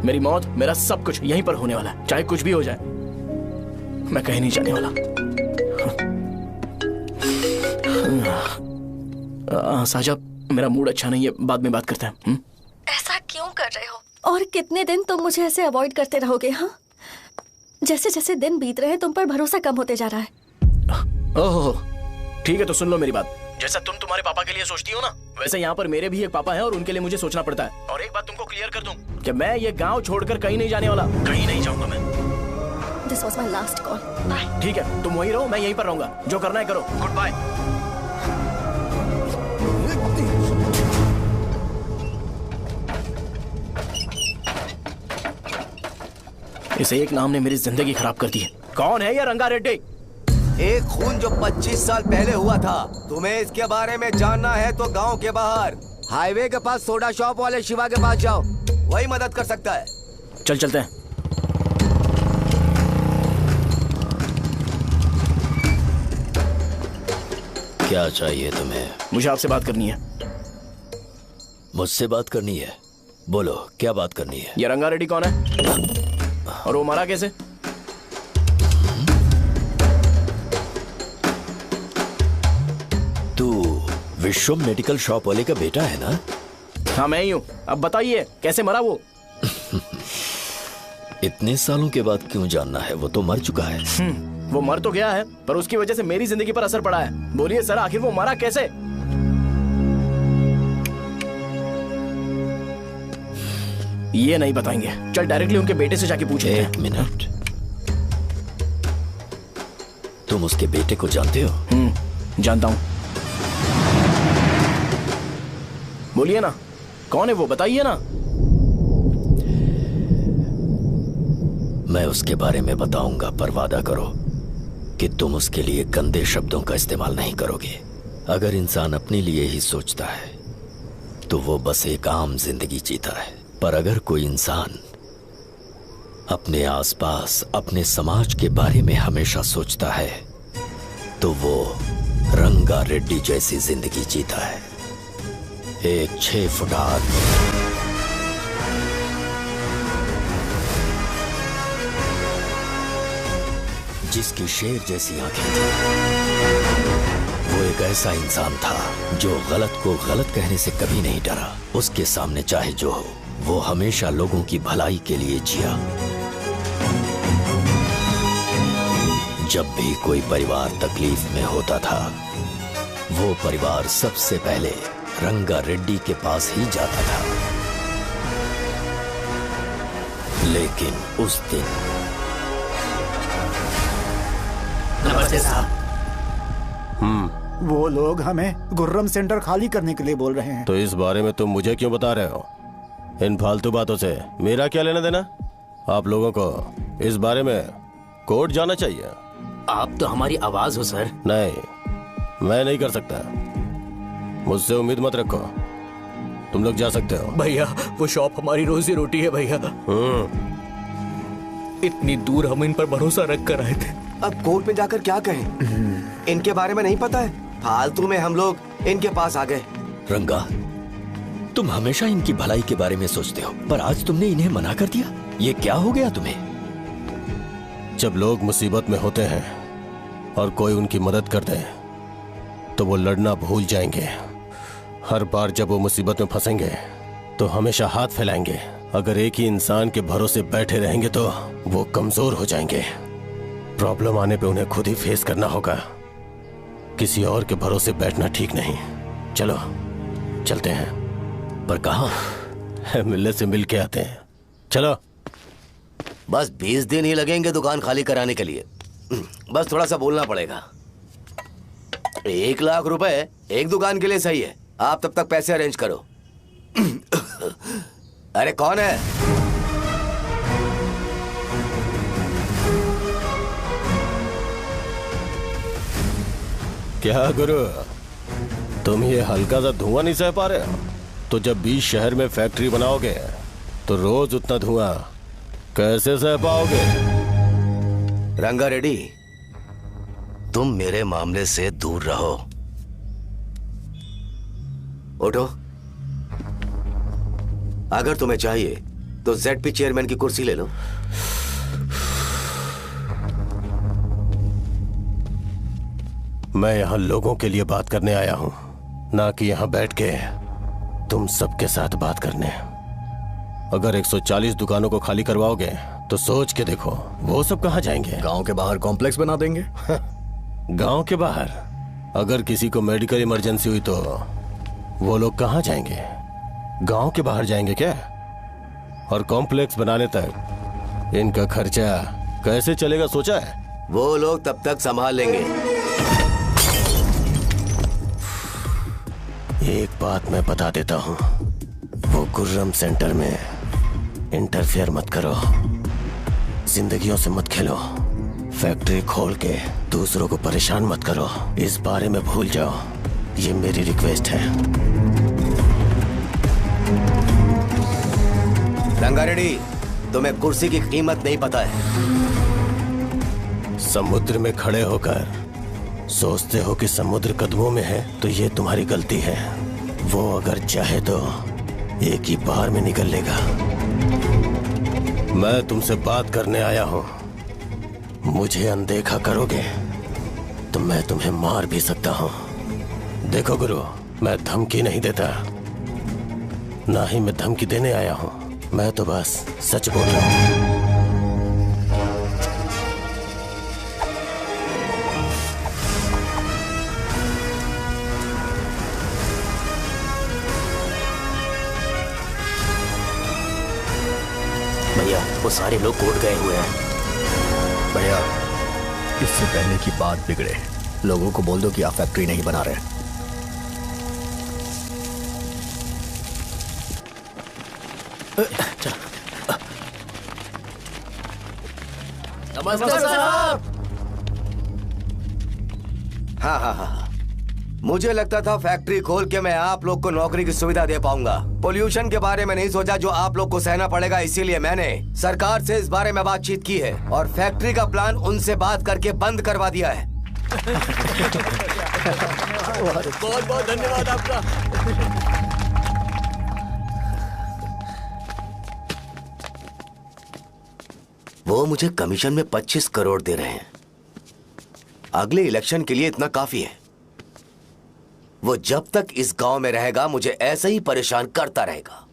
मेरी मौत, मेरा सब कुछ यहीं पर होने वाला है। चाहे कुछ भी हो जाए, मैं कहीं नहीं जाने वाला। साजा, मेरा मूड अच्छा नहीं है, बाद में बात करते हैं। ऐसा क्यों कर रहे हो? और कितने दिन तुम मुझे ऐसे अवॉइड करते रहोगे? हाँ, जैसे जैसे दिन बीत रहे हैं तुम पर भरोसा कम होते जा रहा है। ओहो, ठीक है तो सुन लो मेरी बात। जैसा तुम तुम्हारे पापा के लिए सोचती हो ना, वैसे यहाँ पर मेरे भी एक पापा हैं और उनके लिए मुझे सोचना पड़ता है। और एक बात तुमको क्लियर कर दूं कि मैं ये गांव छोड़कर कहीं नहीं जाने वाला, कहीं नहीं जाऊंगा मैं। This was my last call. Bye. ठीक है, तुम वहीं रहो, मैं यहीं पर रहूंगा। जो करना है करो। Goodbye. इस एक नाम ने मेरी जिंदगी खराब कर दी है। कौन है ये रंगा रेड्डी? एक खून जो 25 साल पहले हुआ था। तुम्हें इसके बारे में जानना है तो गांव के बाहर हाईवे के पास सोडा शॉप वाले शिवा के पास जाओ, वही मदद कर सकता है। चल चलते हैं। क्या चाहिए तुम्हें? मुझे आपसे बात करनी है। मुझसे बात करनी है? बोलो, क्या बात करनी है? ये रंगा रेड्डी कौन है और वो मरा कैसे? तू विश्वम मेडिकल शॉप वाले का बेटा है ना? हाँ मैं ही हूँ। अब बताइए कैसे मरा वो? इतने सालों के बाद क्यों जानना है? वो तो मर चुका है। वो मर तो गया है, पर उसकी वजह से मेरी जिंदगी पर असर पड़ा है। बोलिए सर, आखिर वो मरा कैसे? ये नहीं बताएंगे। चल डायरेक्टली उनके बेटे से जाके पूछे। एक मिनट, तुम उसके बेटे को जानते हो? जानता हूं। बोलिए ना, कौन है वो? बताइए ना। मैं उसके बारे में बताऊंगा, पर वादा करो कि तुम उसके लिए गंदे शब्दों का इस्तेमाल नहीं करोगे। अगर इंसान अपने लिए ही सोचता है तो वो बस एक आम जिंदगी जीता है, पर अगर कोई इंसान अपने आसपास, अपने समाज के बारे में हमेशा सोचता है तो वो रंगा रेड्डी जैसी जिंदगी जीता है। एक 6 फुट आदमी। जिसकी शेर जैसी आंखें थी। वो एक ऐसा इंसान था जो गलत को गलत कहने से कभी नहीं डरा। उसके सामने चाहे जो हो, वो हमेशा लोगों की भलाई के लिए जिया। जब भी कोई परिवार तकलीफ में होता था, वो परिवार सबसे पहले रंगा रेड्डी के पास ही जाता था। लेकिन उस दिन नमस्ते साहब। वो लोग हमें गुर्रम सेंटर खाली करने के लिए बोल रहे हैं। तो इस बारे में तुम मुझे क्यों बता रहे हो? इन फालतू बातों से मेरा क्या लेना देना? आप लोगों को इस बारे में कोर्ट जाना चाहिए। आप तो हमारी आवाज हो सर। नहीं, मैं नहीं कर सकता। मुझसे उम्मीद मत रखो। तुम लोग जा सकते हो। भैया वो शॉप हमारी रोजी रोटी है भैया। इतनी दूर हम इन पर भरोसा रख कर आए थे। अब कोर्ट में जाकर क्या कहें? इनके बारे में नहीं पता है। फालतू में हम लोग इनके पास आ गए। रंगा, तुम हमेशा इनकी भलाई के बारे में सोचते हो, पर आज तुमने इन्हें मना कर दिया। ये क्या हो गया तुम्हें? जब लोग मुसीबत में होते हैं और कोई उनकी मदद कर दे तो वो लड़ना भूल जाएंगे। हर बार जब वो मुसीबत में फंसेंगे तो हमेशा हाथ फैलाएंगे। अगर एक ही इंसान के भरोसे बैठे रहेंगे तो वो कमजोर हो जाएंगे। प्रॉब्लम आने पे उन्हें खुद ही फेस करना होगा। किसी और के भरोसे बैठना ठीक नहीं। चलो चलते हैं। पर कहाँ? मिलने से मिल के आते हैं। चलो। बस 20 दिन ही लगेंगे दुकान खाली कराने के लिए। बस थोड़ा सा बोलना पड़ेगा। 1 लाख रुपए एक दुकान के लिए सही है। आप तब तक पैसे अरेंज करो। अरे कौन है? क्या गुरु, तुम ये हल्का सा धुआं नहीं सह पा रहे हो? तो जब 20 शहर में फैक्ट्री बनाओगे तो रोज उतना धुआं कैसे सह पाओगे? रंगा रेड्डी, तुम मेरे मामले से दूर रहो। उठो। अगर तुम्हें चाहिए तो ZP चेयरमैन की कुर्सी ले लो। मैं यहाँ लोगों के लिए बात करने आया हूँ, ना कि यहाँ बैठ के तुम सबके साथ बात करने। अगर 140 दुकानों को खाली करवाओगे तो सोच के देखो वो सब कहाँ जाएंगे? गांव के बाहर कॉम्प्लेक्स बना देंगे। गांव के बाहर? अगर किसी को मेडिकल इमरजेंसी हुई तो वो लोग कहाँ जाएंगे? गांव के बाहर जाएंगे क्या? और कॉम्प्लेक्स बनाने तक इनका खर्चा कैसे चलेगा सोचा है? वो लोग तब तक संभाल लेंगे। एक बात मैं बता देता हूँ, वो गुर्रम सेंटर में इंटरफेयर मत करो। जिंदगियों से मत खेलो। फैक्ट्री खोल के दूसरों को परेशान मत करो। इस बारे में भूल जाओ। ये मेरी रिक्वेस्ट है। रंगा रेड्डी, तुम्हें कुर्सी की कीमत नहीं पता है। समुद्र में खड़े होकर सोचते हो कि समुद्र कदमों में है, तो ये तुम्हारी गलती है। वो अगर चाहे तो एक ही बार में निकल लेगा। मैं तुमसे बात करने आया हूं। मुझे अनदेखा करोगे तो मैं तुम्हें मार भी सकता हूं। देखो गुरु, मैं धमकी नहीं देता, ना ही मैं धमकी देने आया हूं। मैं तो बस सच बोल रहा हूं। भैया वो सारे लोग कोर्ट गए हुए हैं। भैया, इससे पहले की बात बिगड़े, लोगों को बोल दो कि आप फैक्ट्री नहीं बना रहे। नमस्ते साहब। हाँ। मुझे लगता था फैक्ट्री खोल के मैं आप लोग को नौकरी की सुविधा दे पाऊंगा। पोल्यूशन के बारे में नहीं सोचा जो आप लोग को सहना पड़ेगा, इसीलिए मैंने सरकार से इस बारे में बातचीत की है और फैक्ट्री का प्लान उनसे बात करके बंद करवा दिया है। बहुत बहुत धन्यवाद आपका। वो मुझे कमीशन में 25 करोड़ दे रहे हैं। अगले इलेक्शन के लिए इतना काफी है। वो जब तक इस गांव में रहेगा मुझे ऐसे ही परेशान करता रहेगा।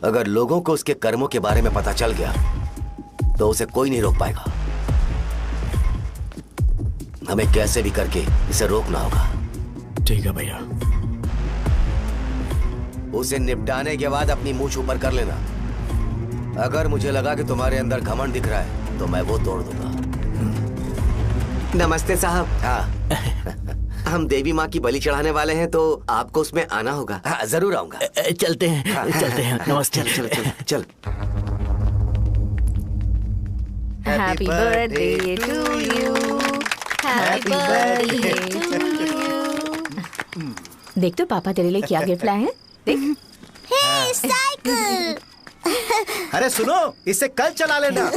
अगर लोगों को उसके कर्मों के बारे में पता चल गया तो उसे कोई नहीं रोक पाएगा। हमें कैसे भी करके इसे रोकना होगा। ठीक है भैया। उसे निपटाने के बाद अपनी मूंछ ऊपर कर लेना। अगर मुझे लगा कि तुम्हारे अंदर घमंड दिख रहा है तो मैं वो तोड़ दूंगा। नमस्ते साहब। हाँ हम देवी माँ की बलि चढ़ाने वाले हैं तो आपको उसमें आना होगा। हाँ, जरूर आऊंगा। चलते हैं। हाँ, चलते हैं। नमस्ते। चल चल चल चल। Happy birthday to you. Happy birthday to you. देख तो पापा तेरे लिए क्या गिफ्ट लाए हैं। देख। हे साइकिल। अरे सुनो, इसे कल चला लेना।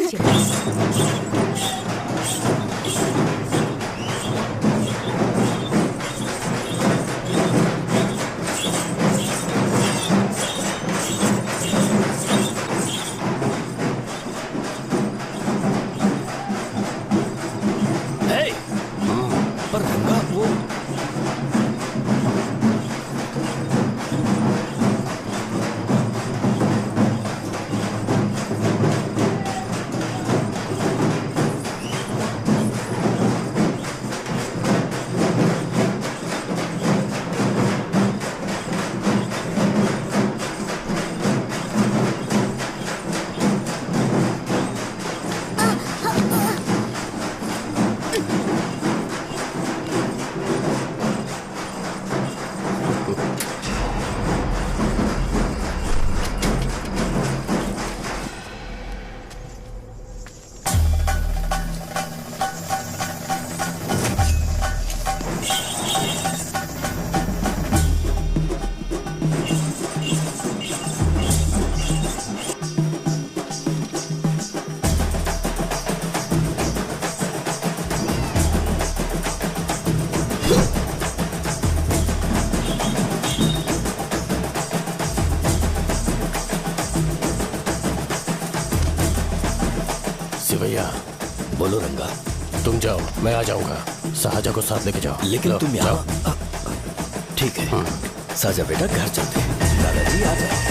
पर रंगा वो सिवैया। बोलो रंगा। तुम जाओ, मैं आ जाऊंगा। साहजा को साथ लेके जाओ। लेकिन तुम यहाँ। ठीक है साजा बेटा, घर चलते हैं। दादाजी आ जाओ।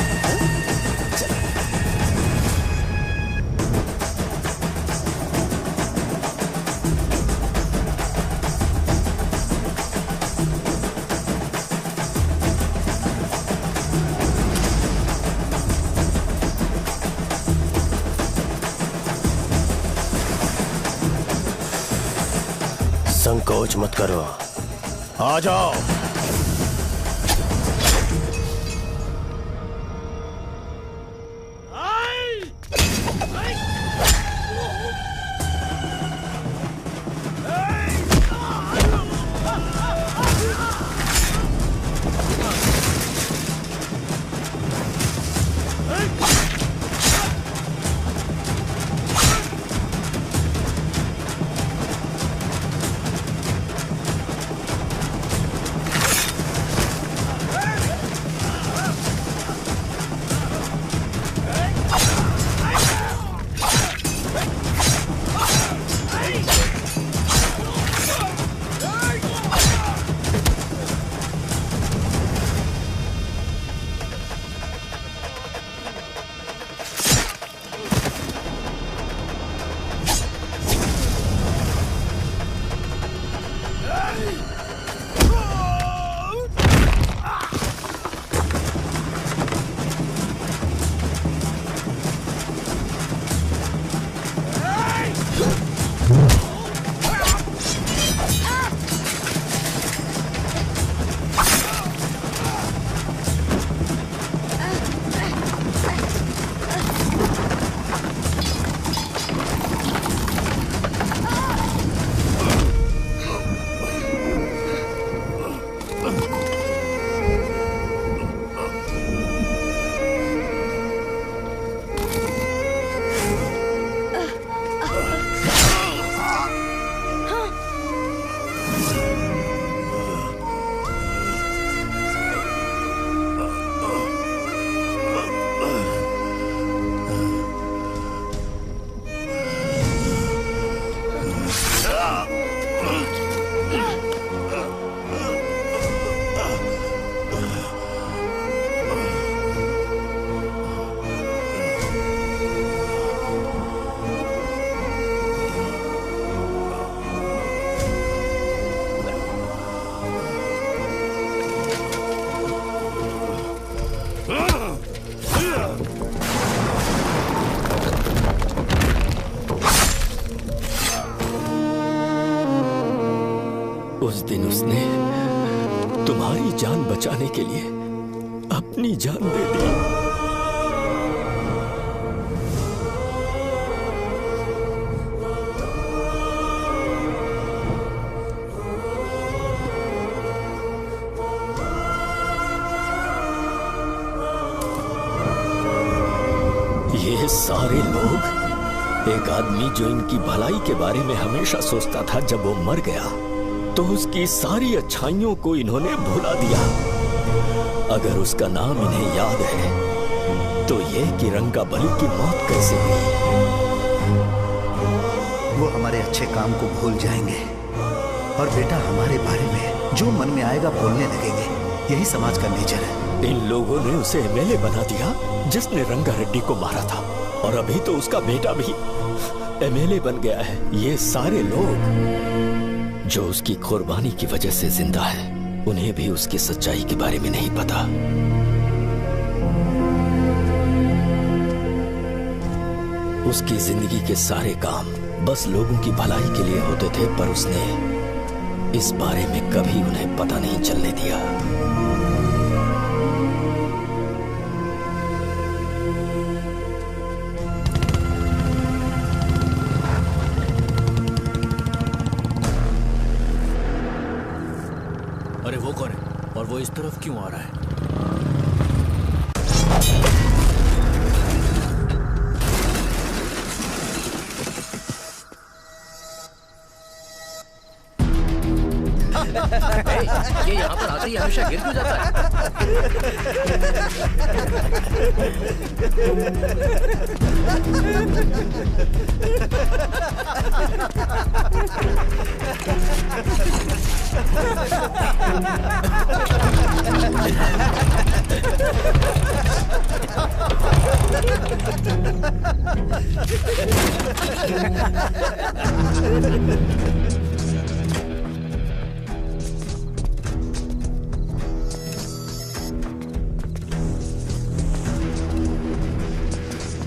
संकोच मत करो, आ जाओ। उस दिन उसने तुम्हारी जान बचाने के लिए अपनी जान दे दी। ये सारे लोग, एक आदमी जो इनकी भलाई के बारे में हमेशा सोचता था, जब वो मर गया तो उसकी सारी अच्छाइयों को इन्होंने भुला दिया। अगर उसका नाम इन्हें याद है तो ये कि रंगाबली की मौत कैसे हुई। वो हमारे अच्छे काम को भूल जाएंगे और बेटा हमारे बारे में जो मन में आएगा बोलने लगेंगे। यही समाज का नेचर है। इन लोगों ने उसे एमएलए बना दिया जिसने रंगा रेड्डी को मारा था, और अभी तो उसका बेटा भी एमएलए बन गया है। ये सारे लोग जो उसकी कुर्बानी की वजह से जिंदा है, उन्हें भी उसकी सच्चाई के बारे में नहीं पता। उसकी जिंदगी के सारे काम बस लोगों की भलाई के लिए होते थे, पर उसने इस बारे में कभी उन्हें पता नहीं चलने दिया। अरे वो कौन है और वो इस तरफ क्यों आ रहा है? ये यहाँ पर आते ही हमेशा गिर क्यों जाता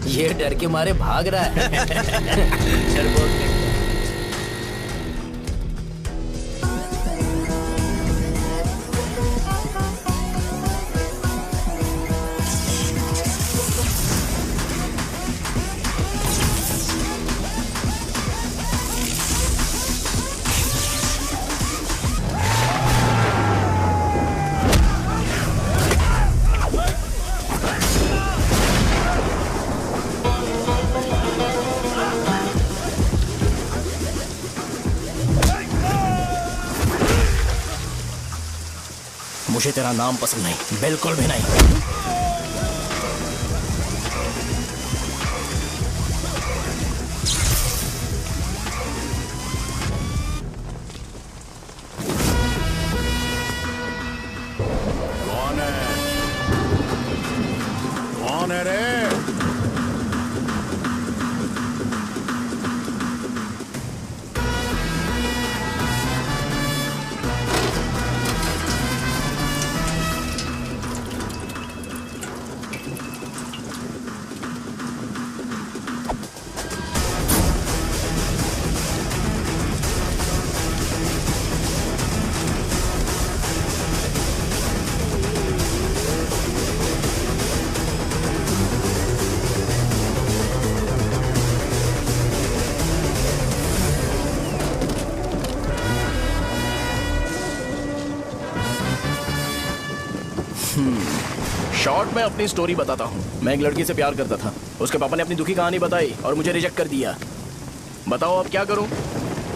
ये डर के मारे भाग रहा है। डरपोक नहीं। मुझे तेरा नाम पसंद नहीं, बिल्कुल भी नहीं। कौन है? कौन है रे? शॉर्ट में अपनी स्टोरी बताता हूँ। मैं एक लड़की से प्यार करता था। उसके पापा ने अपनी दुखी कहानी बताई और मुझे रिजेक्ट कर दिया। बताओ अब क्या करूँ?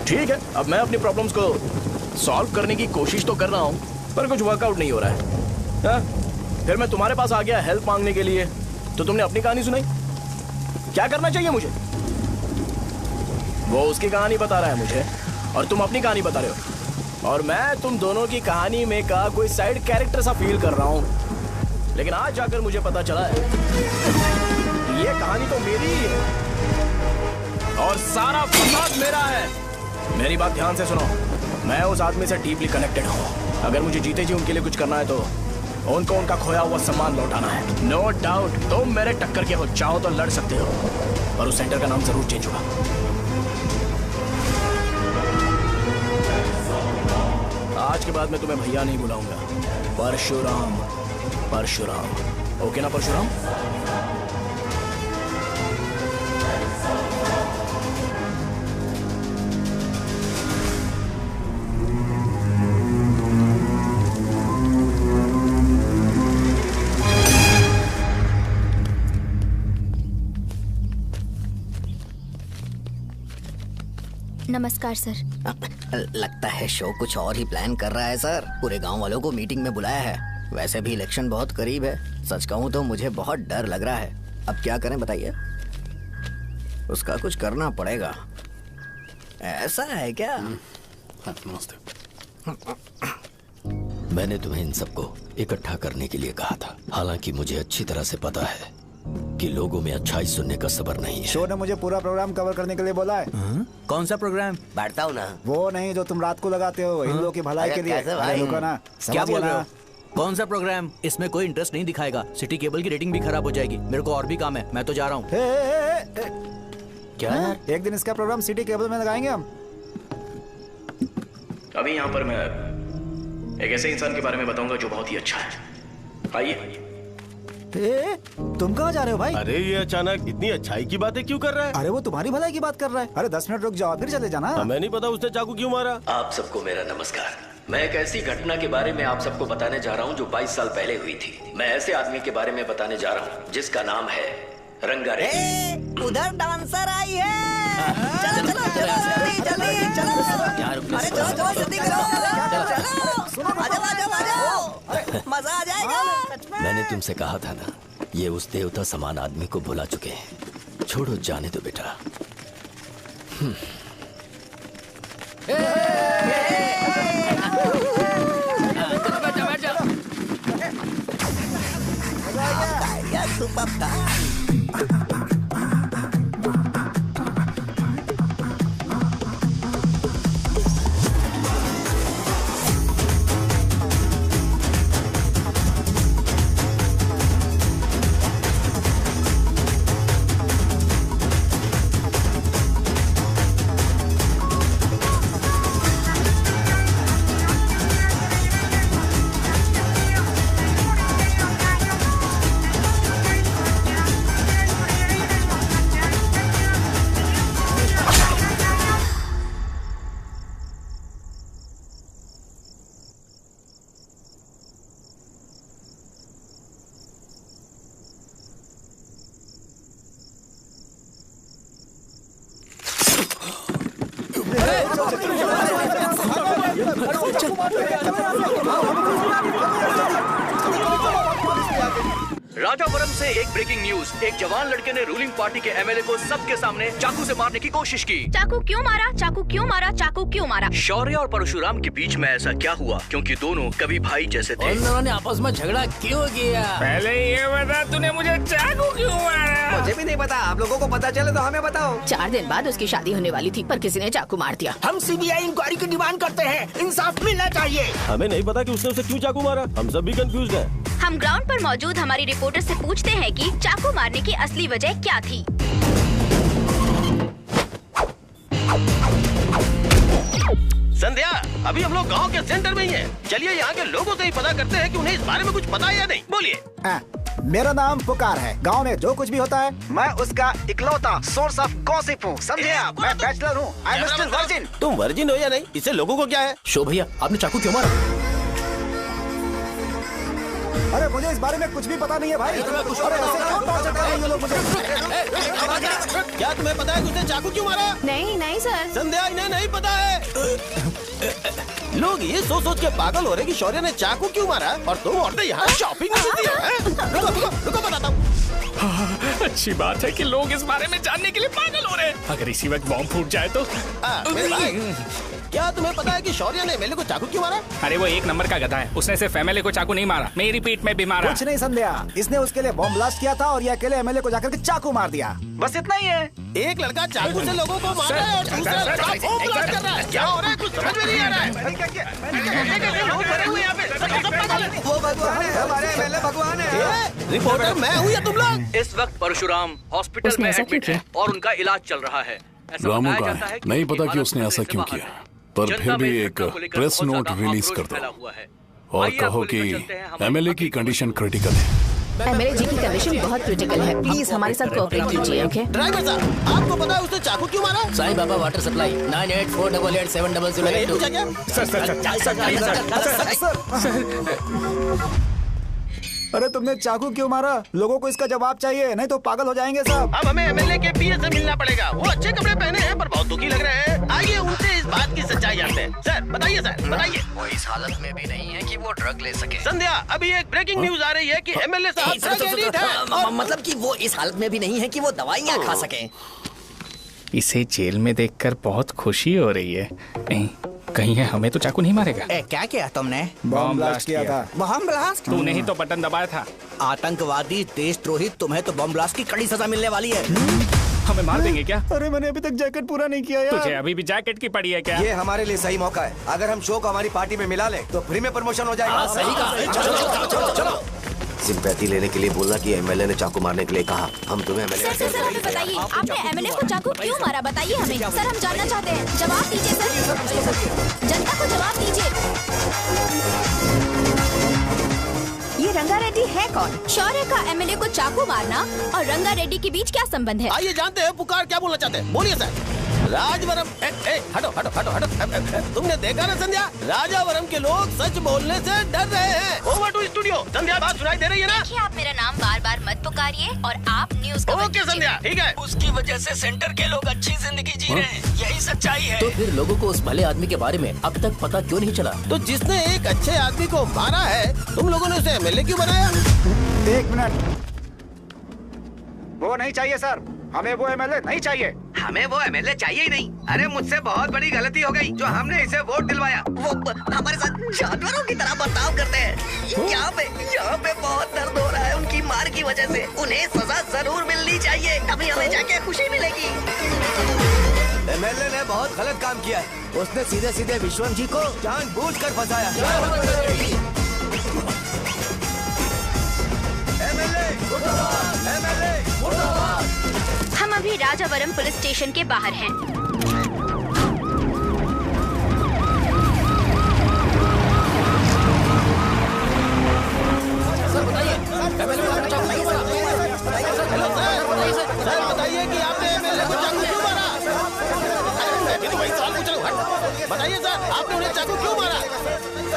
ठीक है, अब मैं अपनी प्रॉब्लम्स को सॉल्व करने की कोशिश तो कर रहा हूँ, पर कुछ वर्कआउट नहीं हो रहा है। फिर मैं तुम्हारे पास आ गया हेल्प मांगने के लिए, तो तुमने अपनी कहानी सुनाई। क्या करना चाहिए मुझे? वो उसकी कहानी बता रहा है मुझे और तुम अपनी कहानी बता रहे हो, और मैं तुम दोनों की कहानी में का कोई साइड कैरेक्टर सा फील कर रहा हूँ। लेकिन आज जाकर मुझे पता चला है ये कहानी तो मेरी ही है और सारा फसाद मेरा है। मेरी बात ध्यान से सुनो, मैं उस आदमी से डीपली कनेक्टेड हूँ। अगर मुझे जीते जी उनके लिए कुछ करना है तो उनको उनका खोया हुआ सम्मान लौटाना है। नो डाउट तुम मेरे टक्कर के हो, चाहो तो लड़ सकते हो, और उस सेंटर का नाम जरूर चेंज होगा। आज के बाद मैं तुम्हें भैया नहीं बुलाऊंगा, परशुराम। परशुराम, ओके ना परशुराम? नमस्कार सर। लगता है शो कुछ और ही प्लान कर रहा है सर। पूरे गांव वालों को मीटिंग में बुलाया है। वैसे भी इलेक्शन बहुत करीब है। सच कहूँ तो मुझे बहुत डर लग रहा है। अब क्या करें बताइए? उसका कुछ करना पड़ेगा। ऐसा है क्या? मैंने तुम्हें इन सबको इकट्ठा करने के लिए कहा था। हालांकि मुझे अच्छी तरह से पता है कि लोगों में अच्छाई सुनने का सब्र नहीं है। शो ने मुझे पूरा प्रोग्राम कवर करने के लिए बोला है। कौन सा प्रोग्राम? बैठता हूँ ना। वो नहीं जो तुम रात को लगाते हो, इन लोगों की भलाई के लिए। रुको ना, क्या बोल रहे हो? कौन सा प्रोग्राम? इसमें कोई इंटरेस्ट नहीं दिखाएगा। सिटी केबल की रेटिंग भी खराब हो जाएगी। मेरे को और भी काम है, मैं तो जा रहा हूँ। क्या? एक दिन इसका प्रोग्राम सिटी केबल में लगाएंगे हम। अभी यहाँ पर मैं एक ऐसे इंसान के बारे में बताऊंगा जो बहुत ही अच्छा है। आइए। तुम कहाँ जा रहे हो भाई? अरे ये अचानक इतनी अच्छाई की बातें क्यों कर रहा है? अरे वो तुम्हारी भलाई की बात कर रहा है। अरे 10 मिनट रुक जाओ फिर चले जाना। हमें नहीं पता उसने चाकू क्यों मारा। आप सबको मेरा नमस्कार। मैं एक ऐसी घटना के बारे में आप सबको बताने जा रहा हूँ जो 22 साल पहले हुई थी। मैं ऐसे आदमी के बारे में बताने जा रहा हूँ जिसका नाम है रंगारेड्डी। उधर डांसर आई है। चलो चलो चलो जल्दी जल्दी चलो। अरे चलो चलो जल्दी करो। चलो आ जाओ आ जाओ आ जाओ, मजा आ जाएगा। मैंने तुमसे कहा था ना, ये उस देवता समान आदमी को भुला चुके हैं। छोड़ो, जाने दो बेटा। राजापुरम से एक ब्रेकिंग न्यूज। एक जवान लड़के ने रूलिंग पार्टी के एमएलए को सबके सामने चाकू से मारने की कोशिश की। चाकू क्यों मारा? चाकू क्यों मारा? चाकू क्यों मारा? शौर्य और परशुराम के बीच में ऐसा क्या हुआ? क्योंकि दोनों कभी भाई जैसे थे। उन दोनों ने आपस में झगड़ा क्यों किया? पहले ये बता, तूने मुझे चाकू क्यों मारा? मुझे भी नहीं पता। आप लोगों को पता चले तो हमें बताओ। 4 दिन बाद उसकी शादी होने वाली थी पर किसी ने चाकू मार दिया। हम सीबीआई इंक्वायरी की डिमांड करते हैं। इंसाफ मिलना चाहिए। हमें नहीं पता कि उसने उसे क्यों चाकू मारा। हम सब भी कंफ्यूज हैं। हम ग्राउंड पर मौजूद हमारी रिपोर्टर से पूछते हैं कि चाकू मारने की असली वजह क्या थी। संध्या, अभी हम लोग गांव के सेंटर में ही हैं। चलिए यहाँ के लोगों से ही पता करते हैं कि उन्हें इस बारे में कुछ पता है या नहीं। बोलिए। मेरा नाम पुकार है। गांव में जो कुछ भी होता है मैं उसका इकलौता सोर्स ऑफ गॉसिप हूँ। समझे आप? मैं बैचलर हूँ। I am still virgin. तुम वर्जिन हो या नहीं, इससे लोगों को क्या है? शो भैया, आपने चाकू क्यों मारा? अरे मुझे इस बारे में कुछ भी पता नहीं है भाई। अरे ऐसे क्यों टॉर्चर कर रहे हैं ये लोग मुझे? क्या तुम्हें पता है कि उसने चाकू क्यों मारा? नहीं नहीं सर। संध्या, इन्हें नहीं पता है। लोग ये सोच सोच के पागल हो रहे कि शौर्य ने चाकू क्यों मारा और तुम औरतें यहाँ शॉपिंग में बिजी हैं। रुको बताता हूँ। अच्छी बात है कि लोग इस बारे में जानने के लिए पागल हो रहे हैं। अगर इसी वक्त बॉम्ब फूट जाए तो। मेरे भाई, क्या तुम्हें पता है कि शौर्य ने एमएलए को चाकू क्यों मारा? अरे वो एक नंबर का गधा है। उसने सिर्फ एमएलए को चाकू नहीं मारा, मेरी पीठ में भी मारा। कुछ नहीं संध्या, इसने उसके लिए बॉम्ब ब्लास्ट किया था और ये अकेले एमएलए को जाकर के चाकू मार दिया। बस इतना ही है। एक लड़का चाकू से लोगों को मार रहा है और दूसरा लड़का बॉम्ब ब्लास्ट कर रहा है। क्या हो रहा है? कुछ समझ में नहीं आ रहा है। लोग मरे हुए यहाँ पे। वो भगवान है, हमारे एमएलए भगवान है। रिपोर्टर मैं हूँ या तुम लोग? इस वक्त परशुराम हॉस्पिटल में एडमिट है और उनका इलाज चल रहा है। रामू का है, नहीं पता कि उसने ऐसा क्यों किया। पर फिर भी एक प्रेस नोट रिलीज कर दो और कहो कि एमएलए की कंडीशन क्रिटिकल है। एमएलए जी की कंडीशन बहुत क्रिटिकल है, प्लीज हमारे साथ कोऑपरेट कीजिए। ओके ड्राइवर साहब, आपको पता है उसने चाकू क्यों मारा? Sai Baba water supply 9848780082। अरे तुमने चाकू क्यों मारा? लोगों को इसका जवाब चाहिए, नहीं तो पागल हो जाएंगे सब। अब हमें एमएलए के पीए से मिलना पड़ेगा। वो अच्छे कपड़े पहने हैं पर बहुत दुखी लग रहे हैं। आइए उनसे इस बात की सच्चाई जानते हैं। सर बताइए, सर बताइए। वो इस हालत में भी नहीं है कि वो ड्रग ले सके। संध्या, अभी एक ब्रेकिंग न्यूज आ रही है कि एमएलए साहब ड्रग एडिक्ट हैं। मतलब कि वो इस हालत में भी नहीं है कि वो दवाइयाँ खा सके। इसे जेल में देखकर बहुत खुशी हो रही है। कहीं है हमें तो चाकू नहीं मारेगा। क्या किया तुमने? बम ब्लास्ट किया था। Bomb blast? तूने ही तो बटन दबाया था। आतंकवादी, देशद्रोही, तुम्हें तो बम ब्लास्ट की कड़ी सजा मिलने वाली है। हमें मार देंगे क्या? अरे मैंने अभी तक जैकेट पूरा नहीं किया यार। तुझे अभी भी जैकेट की पड़ी है क्या? ये हमारे लिए सही मौका है। अगर हम शो को हमारी पार्टी में मिला लें तो फ्री में प्रमोशन हो जाएगा। सही कहा। चलो। सिंपैथी लेने के लिए बोला कि एमएलए ने चाकू मारने के लिए कहा। हम तुम्हें एमएलए सर हमें बताइए, आपने एमएलए को चाकू क्यों मारा? बताइए हमें। सर हम जानना चाहते हैं, जवाब दीजिए सर। जनता को जवाब दीजिए। ये रंगा रेड्डी है कौन? शौर्य का एमएलए को चाकू मारना और रंगा रेड्डी के बीच क्या संबंध है? आइए जानते हैं पुकार क्या बोलना चाहते हैं। बोलिए सर। राजवरम, हटो। तुमने देखा ना संध्या, राजावरम के लोग सच बोलने से डर रहे हैं। Over to studio. संध्या, बात सुनाई दे रही है ना? देखिए, आप मेरा नाम बार बार मत पुकारिए और आप न्यूज कवर ओके संध्या, ठीक है। उसकी वजह से सेंटर के लोग अच्छी जिंदगी जी रहे हैं, यही सच्चाई है। तो फिर लोगों को उस भले आदमी के बारे में अब तक पता क्यों नहीं चला? तो जिसने एक अच्छे आदमी को मारा है, तुम लोगों ने उसे एमएलए क्यों बनाया? 1 मिनट। वो नहीं चाहिए सर, हमें वो एमएलए नहीं चाहिए। हमें वो एमएलए चाहिए ही नहीं। अरे मुझसे बहुत बड़ी गलती हो गई जो हमने इसे वोट दिलवाया। वो हमारे साथ जानवरों की तरह बर्ताव करते हैं। यहाँ पे बहुत दर्द हो रहा है उनकी मार की वजह से। उन्हें सजा जरूर मिलनी चाहिए, तभी हमें जाके खुशी मिलेगी। एमएलए ने बहुत गलत काम किया है। उसने सीधे विश्वम जी को जानबूझकर फंसाया। हम अभी राजावरम पुलिस स्टेशन के बाहर हैं। सर बताइए कि आपने एमएलए को चाकू क्यों मारा? बताइए सर, आपने उन्हें चाकू क्यों मारा?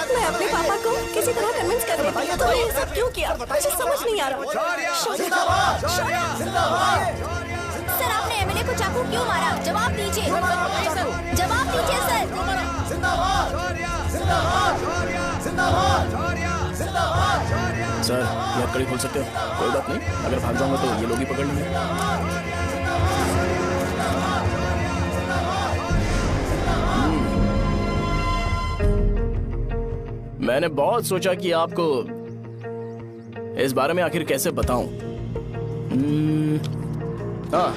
मैं अपने पापा को किसी तरह कन्विंस कर रही थी। तो ये सब क्यों किया मुझे समझ नहीं आ रहा। सर आपने एमएलए को चाकू क्यों मारा? जवाब दीजिए। जवाब दीजिए सर। सर ये आप कड़ी खोल सकते हो? कोई बात नहीं, अगर भाग जाऊंगा तो ये लोग ही पकड़ लेंगे। मैंने बहुत सोचा कि आपको इस बारे में आखिर कैसे बताऊं। हाँ,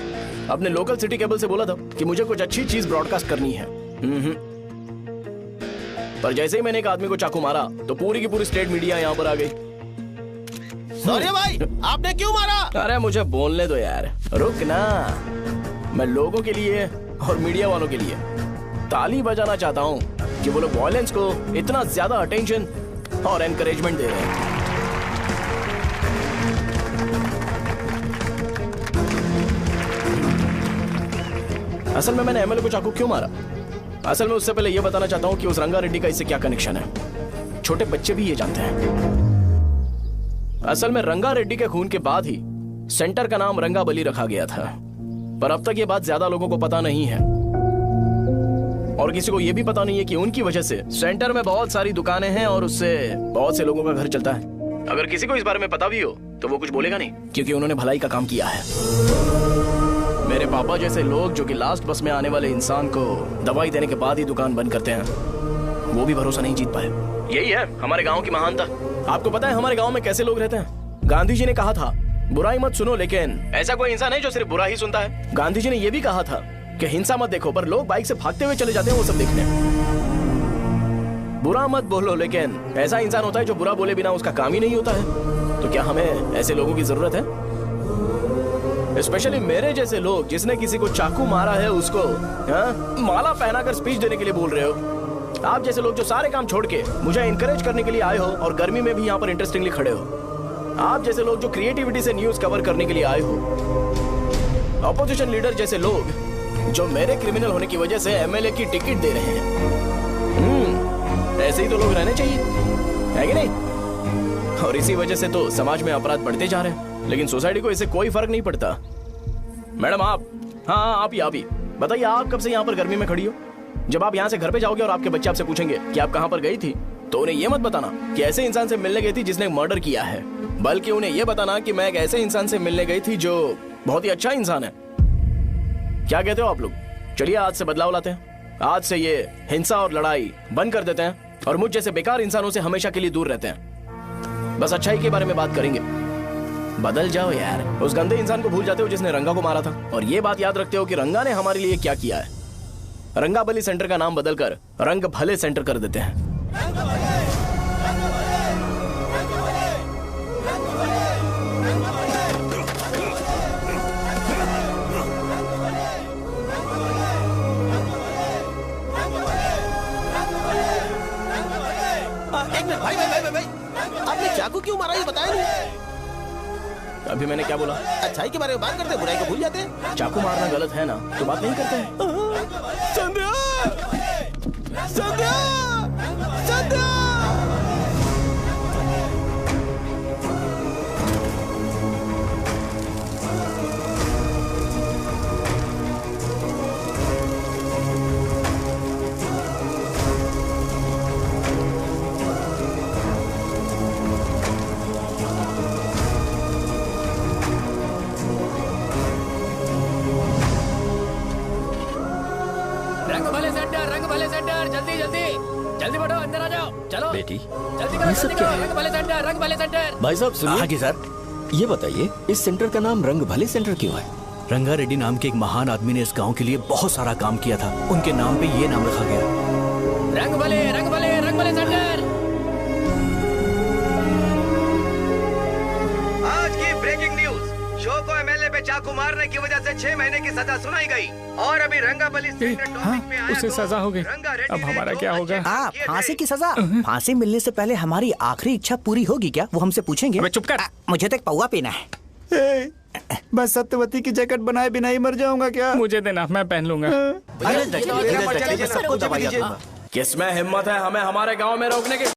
अपने लोकल सिटी केबल से बोला था कि मुझे कुछ अच्छी चीज ब्रॉडकास्ट करनी है। पर जैसे ही मैंने एक आदमी को चाकू मारा तो पूरी की पूरी स्टेट मीडिया यहाँ पर आ गई। सॉरी भाई, आपने क्यों मारा? अरे मुझे बोलने दो यार, रुक ना। मैं लोगों के लिए और मीडिया वालों के लिए ताली बजाना चाहता हूँ कि वो लोग वायलेंस को इतना ज्यादा अटेंशन और एनकरेजमेंट दे रहे हैं। असल में मैंने एमएलए को चाकू क्यों मारा? असल में उससे पहले यह बताना चाहता हूं कि उस रंगा रेड्डी का इससे क्या कनेक्शन है। छोटे बच्चे भी ये जानते हैं। असल में रंगा रेड्डी के खून के बाद ही सेंटर का नाम रंगा बली रखा गया था, पर अब तक ये बात ज्यादा लोगों को पता नहीं है और किसी को यह भी पता नहीं है कि उनकी वजह से सेंटर में बहुत सारी दुकानें हैं और उससे बहुत से लोगों का घर चलता है। अगर किसी को इस बारे में पता भी हो तो वो कुछ बोलेगा नहीं, क्योंकि उन्होंने भलाई का काम किया है। मेरे पापा जैसे लोग जो कि लास्ट बस में आने वाले इंसान को दवाई देने के बाद ही दुकान बंद करते हैं, वो भी भरोसा नहीं जीत पाए। यही है हमारे गांव की महानता। आपको पता है हमारे गांव में कैसे लोग रहते हैं? गांधी जी ने कहा था बुराई मत सुनो, लेकिन ऐसा कोई इंसान है जो सिर्फ बुरा ही सुनता है। गांधी जी ने यह भी कहा था कि हिंसा मत देखो, पर लोग बाइक से भागते हुए चले जाते हैं वो सब देखने। बुरा मत बोलो, लेकिन ऐसा इंसान होता है जो बुरा बोले बिना उसका काम ही नहीं होता है। तो क्या हमें ऐसे लोगों की जरूरत है? स्पेशली मेरे जैसे लोग जिसने किसी को चाकू मारा है उसको माला पहनाकर स्पीच देने के लिए बोल रहे हो। आप जैसे लोग जो सारे काम छोड़ के मुझे इनकरेज करने के लिए आए हो और गर्मी में भी यहाँ पर इंटरेस्टिंगली खड़े हो। आप जैसे लोग जो क्रिएटिविटी से न्यूज कवर करने के लिए आए हो। अपोजिशन लीडर जैसे लोग जो मेरे क्रिमिनल होने की वजह से एमएलए की टिकट दे रहे हैं। ऐसे ही तो लोग रहने चाहिए, है कि नहीं? और इसी वजह से तो समाज में अपराध बढ़ते जा रहे हैं, लेकिन सोसाइटी को इससे कोई फर्क नहीं पड़ता। मैडम आप, हाँ आप ही बताइए, आप कब से यहाँ पर गर्मी में खड़ी हो? जब आप यहाँ से घर पे जाओगे और आपके बच्चे आपसे पूछेंगे कि आप कहाँ पर गई थी, तो उन्हें ये मत बताना कि ऐसे इंसान से मिलने गई थी जिसने मर्डर किया है, बल्कि उन्हें ये बताना कि मैं एक ऐसे इंसान से मिलने गई थी जो बहुत ही अच्छा इंसान है। क्या कहते हो आप लोग? चलिए आज से बदलाव लाते हैं। आज से ये हिंसा और लड़ाई बंद कर देते हैं और मुझ जैसे बेकार इंसानों से हमेशा के लिए दूर रहते हैं। बस अच्छाई के बारे में बात करेंगे। बदल जाओ यार, उस गंदे इंसान को भूल जाते हो जिसने रंगा को मारा था, और ये बात याद रखते हो कि रंगा ने हमारे लिए क्या किया है। रंगाबली सेंटर का नाम बदलकर रंग भले सेंटर कर देते हैं। एक मिनट भाई, आपने चाकू क्यों मारा ये बताया नहीं? अभी मैंने क्या बोला? अच्छाई के बारे में बात करते हैं, बुराई को भूल जाते हैं। चाकू मारना गलत है ना, तो बात नहीं करते हैं। संध्या! संध्या! संध्या! जल्दी बढ़ो, अंदर आ जाओ। चलो बेटी, जल्दी करो, जल्दी करो। रंग भले सेंटर, रंग भले सेंटर। भाई साहब सुनिए। हाँ जी सर। ये बताइए इस सेंटर का नाम रंग भले सेंटर क्यों है? रंगा रेड्डी नाम के एक महान आदमी ने इस गांव के लिए बहुत सारा काम किया था, उनके नाम पे ये नाम रखा गया। रंग भले, रंग भले, रंग भले सेंटर। आज की ब्रेकिंग न्यूज, शो को एमएलए पे चाकू मारने की वजह से 6 महीने की सजा सुनाई गई और अभी रंगाबली उसे सजा हो गई। अब हमारा क्या होगा? आप फांसी की सजा? फांसी मिलने से पहले हमारी आखिरी इच्छा पूरी होगी क्या, वो हमसे पूछेंगे? अबे चुप कर। मुझे तो एक पौवा पीना है। मैं सत्यवती की जैकेट बनाए बिना ही मर जाऊंगा क्या? मुझे देना, मैं पहन लूंगा। किसमें हिम्मत है हमें हमारे गांव में रोकने की?